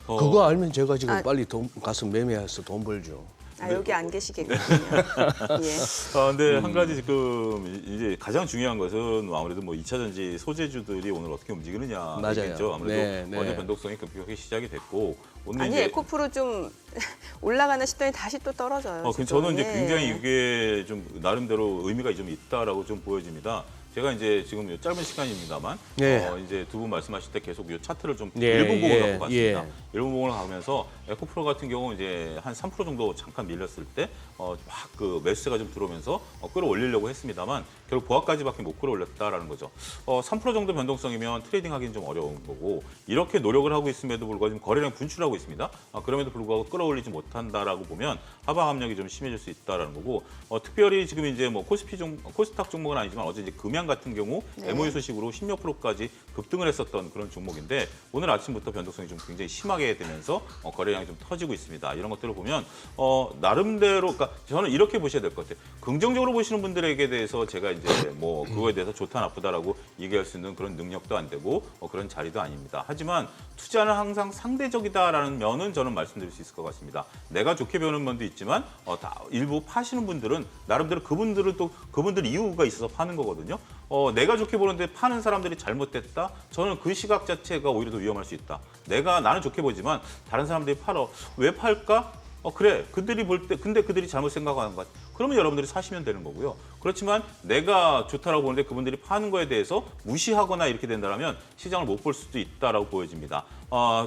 그거 알면 제가 지금 아. 빨리 가서 매매해서 돈 벌죠. 여기 안 계시겠군요. 예. 근데 한 가지 지금 이제 가장 중요한 것은 아무래도 뭐 2차 전지 소재주들이 오늘 어떻게 움직이느냐. 맞아요. 얘기겠죠. 아무래도 네. 어제 변동성이 급격하게 시작이 됐고 오늘 아니 이제 에코프로 좀 올라가나 싶더니 다시 또 떨어져요. 그 지금. 저는 이제 예. 굉장히 이게 좀 나름대로 의미가 좀 있다라고 좀 보여집니다. 제가 이제 지금 짧은 시간입니다만 예. 이제 두 분 말씀하실 때 계속 이 차트를 좀 예, 일분봉을 예, 갖고 갔습니다. 예. 일분봉을 가면서 에코프로 같은 경우 이제 한 3% 정도 잠깐 밀렸을 때 막 그 매수세가 좀 들어오면서 끌어올리려고 했습니다만 결국 보합까지밖에 못 끌어올렸다라는 거죠. 3% 정도 변동성이면 트레이딩하기는 좀 어려운 거고 이렇게 노력을 하고 있음에도 불구하고 지금 거래량 분출하고 있습니다. 그럼에도 불구하고 끌어올리지 못한다라고 보면 하방 압력이 좀 심해질 수 있다라는 거고 특별히 지금 이제 뭐 코스닥 종목은 아니지만 어제 이제 금양 거래량 같은 경우 네. MOU 소식으로 10몇 프로까지 급등을 했었던 그런 종목인데 오늘 아침부터 변동성이 좀 굉장히 심하게 되면서 거래량이 좀 터지고 있습니다. 이런 것들을 보면 나름대로 그러니까 저는 이렇게 보셔야 될 것 같아요. 긍정적으로 보시는 분들에게 대해서 제가 이제 뭐 그거에 대해서 좋다 나쁘다라고 얘기할 수 있는 그런 능력도 안 되고 그런 자리도 아닙니다. 하지만 투자는 항상 상대적이다라는 면은 저는 말씀드릴 수 있을 것 같습니다. 내가 좋게 배우는 면도 있지만 일부 파시는 분들은 나름대로 그분들은 또 그분들 이유가 있어서 파는 거거든요. 내가 좋게 보는데 파는 사람들이 잘못됐다? 저는 그 시각 자체가 오히려 더 위험할 수 있다. 나는 좋게 보지만 다른 사람들이 팔어. 왜 팔까? 그래. 그들이 볼 때 근데 그들이 잘못 생각하는 것 같아. 그러면 여러분들이 사시면 되는 거고요. 그렇지만 내가 좋다라고 보는데 그분들이 파는 거에 대해서 무시하거나 이렇게 된다면 시장을 못 볼 수도 있다라고 보여집니다.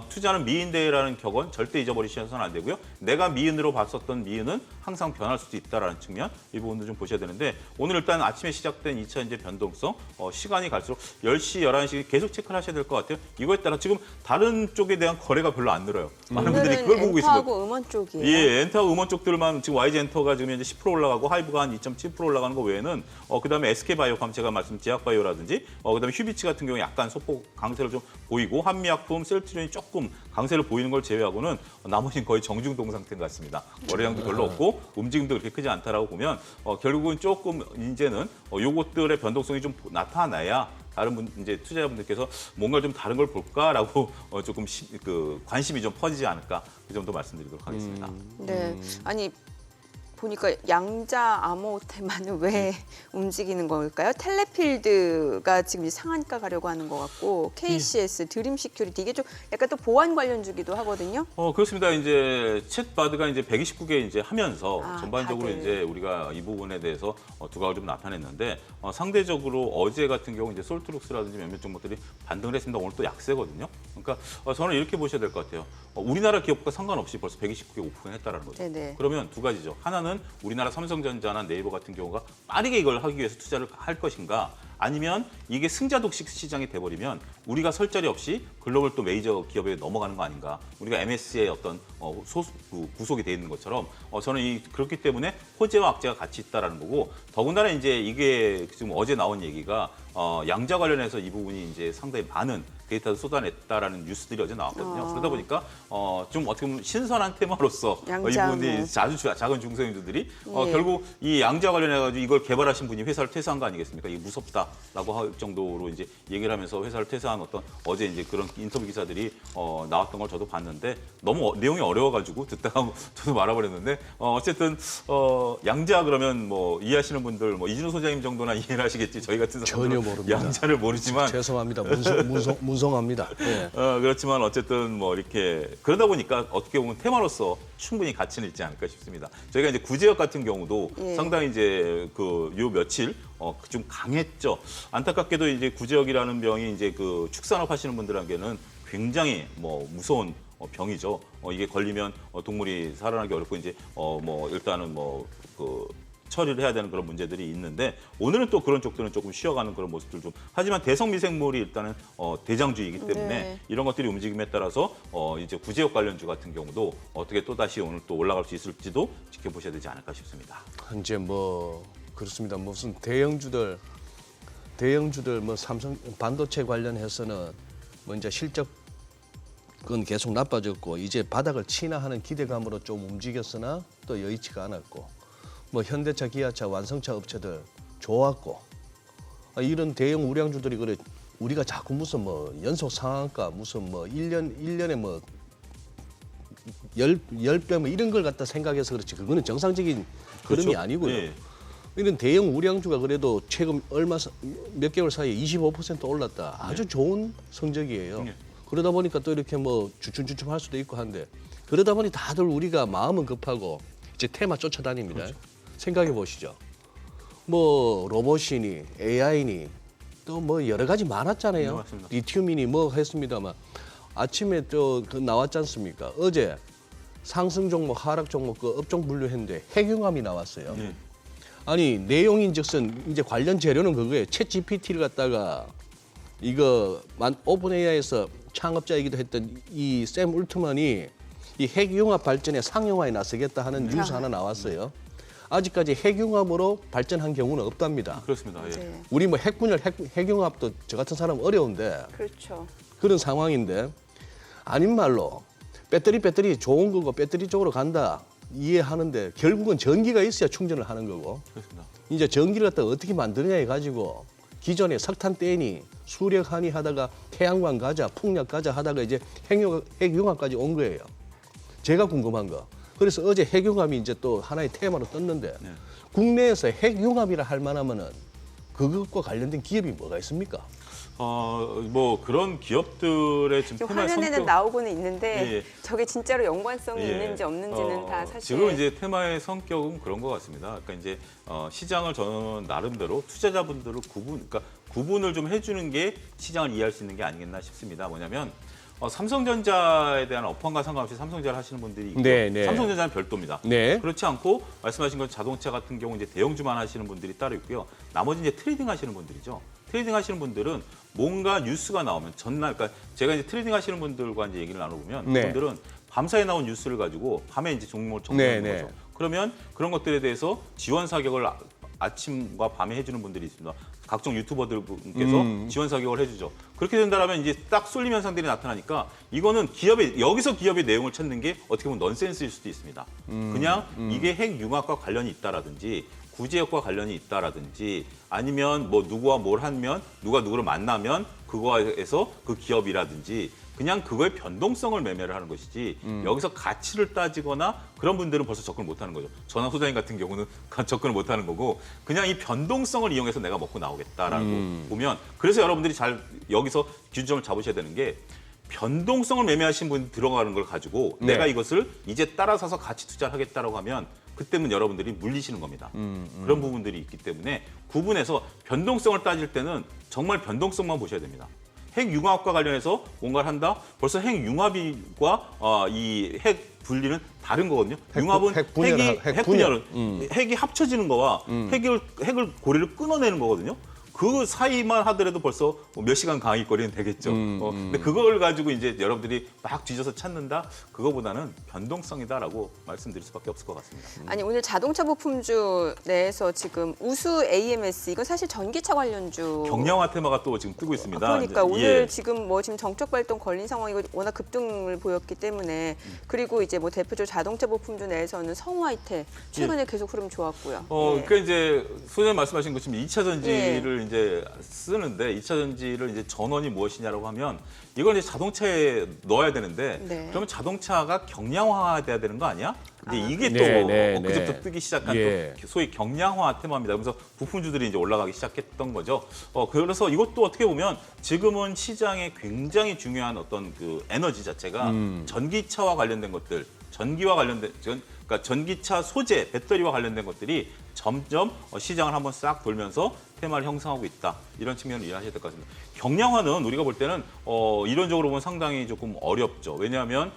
투자는 미인대라는 격언 절대 잊어버리셔서는 안 되고요. 내가 미인으로 봤었던 미인은 항상 변할 수도 있다라는 측면 이 부분도 좀 보셔야 되는데 오늘 일단 아침에 시작된 2차 이제 변동성 시간이 갈수록 10시, 11시 계속 체크를 하셔야 될 것 같아요. 이거에 따라 지금 다른 쪽에 대한 거래가 별로 안 늘어요. 많은 분들이 그걸 보고 있습니다. 엔터하고 음원 쪽이에요. 예, 엔터하고 음원 쪽들만 지금 YG 엔터가 지금 현재 10% 올라가고 하이브가 한 2.7% 올라가는 거 외에는 그다음에 SK바이오팜 제가 말씀 제약바이오라든지 그다음에 휴비치 같은 경우에 약간 소폭 강세를 좀 보이고 한미약품, 셀트리온이 조금 강세를 보이는 걸 제외하고는 나머지는 거의 정중동 상태인 것 같습니다. 거래량도 별로 없고 움직임도 그렇게 크지 않다라고 보면 결국은 조금 이제는 요것들의 변동성이 좀 나타나야 다른 분 이제 투자자분들께서 뭔가 좀 다른 걸 볼까라고 조금 관심이 좀 퍼지지 않을까 그 정도 말씀드리도록 하겠습니다. 네, 아니 보니까 양자 암호 테마는 왜 움직이는 걸까요? 텔레필드가 지금 이제 상한가 가려고 하는 것 같고 KCS, 드림 시큐리티 이게 좀 약간 또 보안 관련주기도 하거든요. 그렇습니다. 이제 챗바드가 이제 129개 이제 하면서 전반적으로 다들. 이제 우리가 이 부분에 대해서 두각을 좀 나타냈는데 상대적으로 어제 같은 경우 이제 솔트룩스라든지 몇몇 종목들이 반등을 했습니다. 오늘 또 약세거든요. 그러니까 저는 이렇게 보셔야 될 것 같아요. 우리나라 기업과 상관없이 벌써 129개 오픈했다라는 거죠. 네네. 그러면 두 가지죠. 하나는 우리나라 삼성전자나 네이버 같은 경우가 빠르게 이걸 하기 위해서 투자를 할 것인가 아니면 이게 승자 독식 시장이 돼버리면 우리가 설 자리 없이 글로벌 또 메이저 기업에 넘어가는 거 아닌가. 우리가 MSC에 어떤 구속이 돼 있는 것처럼 저는 그렇기 때문에 호재와 악재가 같이 있다라는 거고 더군다나 이제 이게 지금 어제 나온 얘기가 양자 관련해서 이 부분이 이제 상당히 많은 데이터를 쏟아냈다라는 뉴스들이 어제 나왔거든요. 그러다 보니까 좀 어떻게 보면 신선한 테마로서 이 양자 부분이 뭐. 아주 작은 중소형주들이 예. 결국 이 양자 관련해가지고 이걸 개발하신 분이 회사를 퇴사한 거 아니겠습니까? 이게 무섭다라고 할 정도로 이제 얘기를 하면서 회사를 퇴사한 어떤 어제 이제 그런 인터뷰 기사들이 나왔던 걸 저도 봤는데 너무 내용이 어려워가지고 듣다가 저도 말아버렸는데 어쨌든 양자 그러면 뭐 이해하시는 분들 뭐 이진우 소장님 정도나 이해를 하시겠지 저희 같은 사람들은 전혀 모릅니다. 양자를 모르지만 죄송합니다. 문성합니다. 네. 그렇지만 어쨌든 뭐 이렇게 그러다 보니까 어떻게 보면 테마로서 충분히 가치는 있지 않을까 싶습니다. 저희가 이제 구제역 같은 경우도 예. 상당히 이제 요 며칠 좀 강했죠. 안타깝게도 이제 구제역이라는 병이 이제 그 축산업 하시는 분들에게는 굉장히 뭐 무서운 병이죠. 이게 걸리면 동물이 살아나기 어렵고 이제 뭐 일단은 처리를 해야 되는 그런 문제들이 있는데 오늘은 또 그런 쪽들은 조금 쉬어가는 그런 모습들 좀 하지만 대성 미생물이 일단은 대장주이기 때문에 네. 이런 것들이 움직임에 따라서 이제 구제역 관련주 같은 경우도 어떻게 또 다시 오늘 또 올라갈 수 있을지도 지켜보셔야 되지 않을까 싶습니다. 이제 그렇습니다. 무슨 대형주들 뭐 삼성 반도체 관련해서는 이제 실적은 계속 나빠졌고 이제 바닥을 치나 하는 기대감으로 좀 움직였으나 또 여의치가 않았고 뭐 현대차, 기아차, 완성차 업체들 좋았고 이런 대형 우량주들이 그래 우리가 자꾸 무슨 연속 상한가 무슨 1년에 10배 이런 걸 갖다 생각해서 그렇지 그거는 정상적인 흐름이 그렇죠? 아니고요. 예. 이런 대형 우량주가 그래도 최근 몇 개월 사이에 25% 올랐다. 아주 좋은 성적이에요. 네. 그러다 보니까 또 이렇게 주춤주춤 할 수도 있고 한데 그러다 보니 다들 우리가 마음은 급하고 이제 테마 쫓아다닙니다. 그렇죠. 생각해 보시죠. 로봇이니 AI니 또 여러 가지 많았잖아요. 네, 맞습니다. 리튬이니 했습니다만 아침에 그 나왔지 않습니까? 어제 상승 종목, 하락 종목 그 업종 분류했는데 핵융합이 나왔어요. 네. 아니 내용인즉슨 이제 관련 재료는 그거예요. 챗 GPT를 갖다가 이거 오픈 AI에서 창업자이기도 했던 이 샘 울트만이 이 핵융합 발전에 상용화에 나서겠다 하는 뉴스 하나 나왔어요. 아직까지 핵융합으로 발전한 경우는 없답니다. 그렇습니다. 예. 네. 우리 뭐 핵분열, 핵융합도 저 같은 사람 어려운데 그렇죠. 그런 상황인데 아닌 말로 배터리 좋은 거고 배터리 쪽으로 간다 이해하는데 결국은 전기가 있어야 충전을 하는 거고 그렇습니다. 이제 전기를 갖다가 어떻게 만드느냐에 가지고 기존에 석탄 떼니 수력하니 하다가 태양광 가자 풍력 가자 하다가 이제 핵융합까지 온 거예요. 제가 궁금한 거. 그래서 어제 핵융합이 이제 또 하나의 테마로 떴는데 네. 국내에서 핵융합이라 할 만하면은 그것과 관련된 기업이 뭐가 있습니까? 뭐 그런 기업들의 지금 지금 테마의 화면에는 성격 나오고는 있는데 예, 예. 저게 진짜로 연관성이 예. 있는지 없는지는 다 사실 지금 이제 테마의 성격은 그런 것 같습니다. 그러니까 이제 시장을 저는 나름대로 투자자분들을 그러니까 구분을 좀 해주는 게 시장을 이해할 수 있는 게 아니겠나 싶습니다. 뭐냐면 삼성전자에 대한 업황과 상관없이 삼성전자를 하시는 분들이 있고 네, 네. 삼성전자는 별도입니다. 네. 그렇지 않고 말씀하신 건 자동차 같은 경우 이제 대형주만 하시는 분들이 따로 있고요. 나머지 이제 트레이딩 하시는 분들이죠. 트레이딩 하시는 분들은 뭔가 뉴스가 나오면 전날, 그러니까 제가 이제 트레이딩 하시는 분들과 이제 얘기를 나눠보면 네. 그분들은 밤사이에 나온 뉴스를 가지고 밤에 이제 종목을 정리하는 네, 네. 거죠. 그러면 그런 것들에 대해서 지원 사격을 아침과 밤에 해주는 분들이 있습니다. 각종 유튜버들께서 지원 사격을 해주죠. 그렇게 된다면 이제 딱 쏠림 현상들이 나타나니까 이거는 여기서 기업의 내용을 찾는 게 어떻게 보면 넌센스일 수도 있습니다. 그냥 이게 핵융합과 관련이 있다라든지 구제역과 관련이 있다라든지 아니면 뭐 누구와 뭘 하면 누가 누구를 만나면 그거에서 그 기업이라든지 그냥 그거의 변동성을 매매를 하는 것이지 여기서 가치를 따지거나 그런 분들은 벌써 접근을 못하는 거죠. 저나 소장님 같은 경우는 접근을 못하는 거고 그냥 이 변동성을 이용해서 내가 먹고 나오겠다라고 보면 그래서 여러분들이 잘 여기서 기준점을 잡으셔야 되는 게 변동성을 매매하신 분이 들어가는 걸 가지고 네. 내가 이것을 이제 따라서서 가치 투자를 하겠다라고 하면 그때는 여러분들이 물리시는 겁니다. 그런 부분들이 있기 때문에 구분해서 변동성을 따질 때는 정말 변동성만 보셔야 됩니다. 핵융합과 관련해서 뭔가를 한다? 벌써 핵융합과 이 핵 분리는 다른 거거든요. 융합은 핵분열은 핵이 합쳐지는 거와 핵을 고리를 끊어내는 거거든요. 그 사이만 하더라도 벌써 몇 시간 강의거리는 되겠죠. 근데 그걸 가지고 이제 여러분들이 막 뒤져서 찾는다? 그거보다는 변동성이다라고 말씀드릴 수밖에 없을 것 같습니다. 아니 오늘 자동차 부품주 내에서 지금 우수 AMS 이건 사실 전기차 관련주 경량화 테마가 또 지금 뜨고 있습니다. 그러니까 이제, 오늘 예. 지금 뭐 지금 정적 발동 걸린 상황이고 워낙 급등을 보였기 때문에 그리고 이제 뭐 대표적 자동차 부품주 내에서는 성우하이텍 최근에 계속 흐름 좋았고요. 예. 그러니까 이제 소장님 말씀하신 것처럼 2차 전지를 이제 쓰는데 2차 전지를 이제 전원이 무엇이냐라고 하면 이걸 이제 자동차에 넣어야 되는데 네. 그러면 자동차가 경량화돼야 되는 거 아니야? 근데 이게 또 엊그제부터 뜨기 시작한 또 소위 경량화 테마입니다. 그래서 부품주들이 이제 올라가기 시작했던 거죠. 그래서 이것도 어떻게 보면 지금은 시장에 굉장히 중요한 어떤 그 에너지 자체가 전기차와 관련된 것들, 전기와 관련된 그러니까 전기차 소재, 배터리와 관련된 것들이 점점 시장을 한번 싹 돌면서 테마를 형성하고 있다. 이런 측면을 이해하셔야 될 것 같습니다. 경량화는 우리가 볼 때는 이론적으로 보면 상당히 조금 어렵죠. 왜냐하면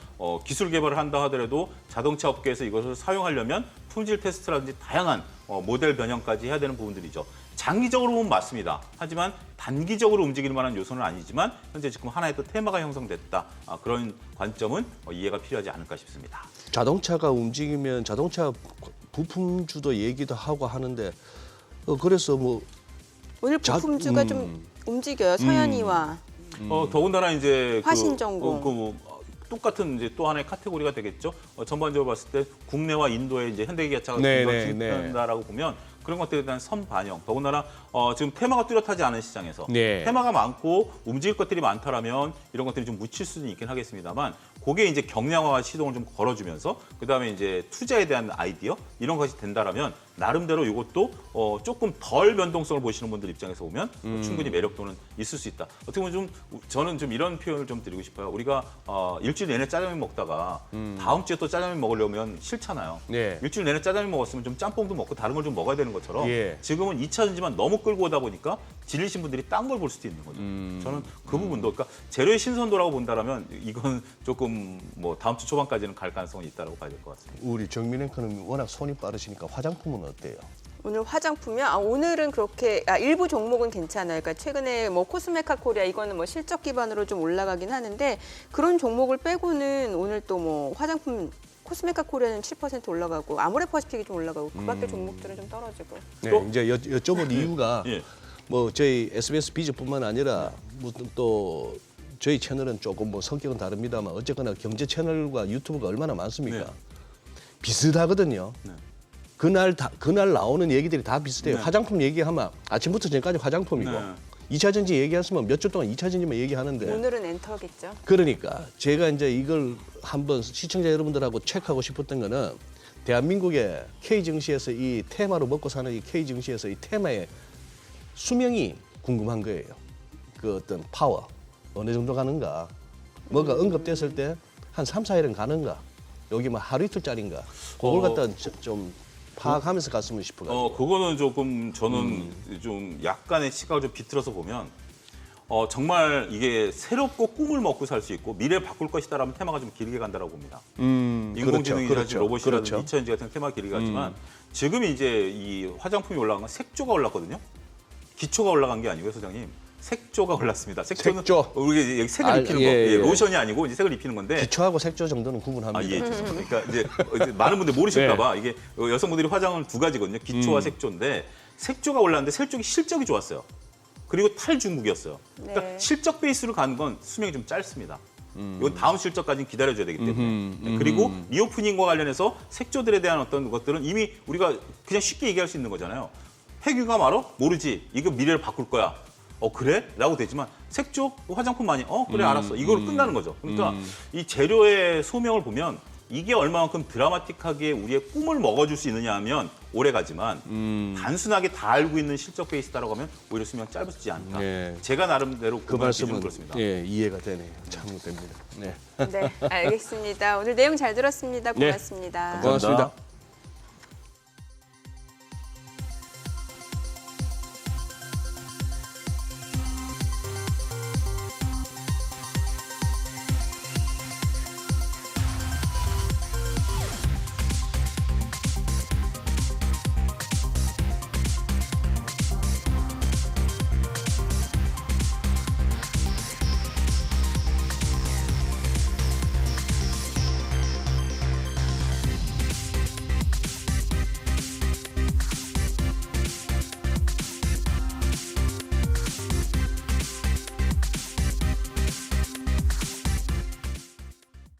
기술 개발을 한다 하더라도 자동차 업계에서 이것을 사용하려면 품질 테스트라든지 다양한 모델 변형까지 해야 되는 부분들이죠. 장기적으로 보면 맞습니다. 하지만 단기적으로 움직일 만한 요소는 아니지만 현재 지금 하나의 또 테마가 형성됐다. 그런 관점은 이해가 필요하지 않을까 싶습니다. 자동차가 움직이면 자동차 부품주도 얘기도 하고 하는데 그래서 뭐 오늘 부품주가 좀 움직여요. 서현이와 더군다나 이제 화신전공. 똑같은 이제 또 하나의 카테고리가 되겠죠. 전반적으로 봤을 때 국내와 인도의 이제 현대기아차가 진입한다라고 보면 그런 것들에 대한 선반영. 더군다나 지금 테마가 뚜렷하지 않은 시장에서 테마가 많고 움직일 것들이 많다라면 이런 것들이 좀 묻힐 수는 있긴 하겠습니다만 그게 이제 경량화 시동을 좀 걸어주면서 그다음에 이제 투자에 대한 아이디어 이런 것이 된다라면 나름대로 이것도 조금 덜 변동성을 보시는 분들 입장에서 보면 충분히 매력도는 있을 수 있다. 어떻게 보면 좀 저는 좀 이런 표현을 좀 드리고 싶어요. 우리가 일주일 내내 짜장면 먹다가 다음 주에 또 짜장면 먹으려면 싫잖아요. 일주일 내내 짜장면 먹었으면 좀 짬뽕도 먹고 다른 걸 좀 먹어야 되는 것처럼 지금은 2차 전지만 너무 끌고 오다 보니까 질리신 분들이 딴 걸 볼 수도 있는 거죠. 저는 그 부분도 그러니까 재료의 신선도라고 본다라면 이건 조금 뭐 다음 주 초반까지는 갈 가능성이 있다고 봐야 될 것 같습니다. 우리 정민 앵커는 워낙 손이 빠르시니까 화장품은 어때요? 오늘 화장품이요? 오늘은 그렇게 일부 종목은 괜찮아요. 그러니까 최근에 뭐 코스메카 코리아 이거는 뭐 실적 기반으로 좀 올라가긴 하는데 그런 종목을 빼고는 오늘 또 뭐 화장품 코스메카 코리아는 7% 올라가고 아모레퍼시픽이 좀 올라가고 그밖에 종목들은 좀 떨어지고. 네, 또? 이제 여쭤본 이유가 예. 뭐 저희 SBS 비즈뿐만 아니라 무슨 또 저희 채널은 조금 뭐 성격은 다릅니다만 어쨌거나 경제 채널과 유튜브가 얼마나 많습니까? 네. 비슷하거든요. 네. 그날 나오는 얘기들이 다 비슷해요. 네. 화장품 얘기하면 아침부터 저녁까지 화장품이고 네. 2차 전지 얘기했으면 몇 주 동안 2차 전지만 얘기하는데 오늘은 엔터겠죠. 그러니까 제가 이제 이걸 한번 시청자 여러분들하고 체크하고 싶었던 거는 대한민국의 K 증시에서 이 테마로 먹고 사는 이 K 증시에서 이 테마의 수명이 궁금한 거예요. 그 어떤 파워 어느 정도 가는가? 뭐가 언급됐을 때 한 3, 4일은 가는가? 여기 뭐 하루 이틀짜리인가? 그걸 갖다 좀 파악하면서 갔으면 싶어가지고. 그거는 조금 저는 좀 약간의 시각을 좀 비틀어서 보면 정말 이게 새롭고 꿈을 먹고 살 수 있고 미래를 바꿀 것이다라는 테마가 좀 길게 간다라고 봅니다. 인공지능이라든지 로봇이라든지 2차전지 같은 테마가 길게 갔지만 지금 이제 이 화장품이 올라간 건 색조가 올랐거든요. 기초가 올라간 게 아니고요, 소장님. 색조가 올랐습니다. 색조는 색조. 우리 여기 색을 아, 입히는 예, 거, 예. 로션이 아니고 이제 색을 입히는 건데. 기초하고 색조 정도는 구분합니다. 아, 예, 죄송합니다. 그러니까 이제 많은 분들이 모르실까봐 이게 여성분들이 화장은 두 가지거든요. 기초와 색조인데 색조가 올랐는데 색조기 실적이 좋았어요. 그리고 탈중국이었어요. 그러니까 네. 실적 베이스로 가는 건 수명이 좀 짧습니다. 이건 다음 실적까지는 기다려줘야 되기 때문에. 그리고 리오프닝과 관련해서 색조들에 대한 어떤 것들은 이미 우리가 그냥 쉽게 얘기할 수 있는 거잖아요. 폐규가 말어? 모르지. 이거 미래를 바꿀 거야. 그래? 라고 되지만 색조 화장품 많이 그래 알았어. 이걸로 끝나는 거죠. 그러니까 이 재료의 소명을 보면 이게 얼마만큼 드라마틱하게 우리의 꿈을 먹어줄 수 있느냐 하면 오래 가지만 단순하게 다 알고 있는 실적 베이스다라고 하면 오히려 수명이 짧아지지 않을까. 네. 제가 나름대로 그 말씀은 그렇습니다. 예, 이해가 되네요. 참 됩니다. 네. 네, 알겠습니다. 오늘 내용 잘 들었습니다. 고맙습니다. 고맙습니다.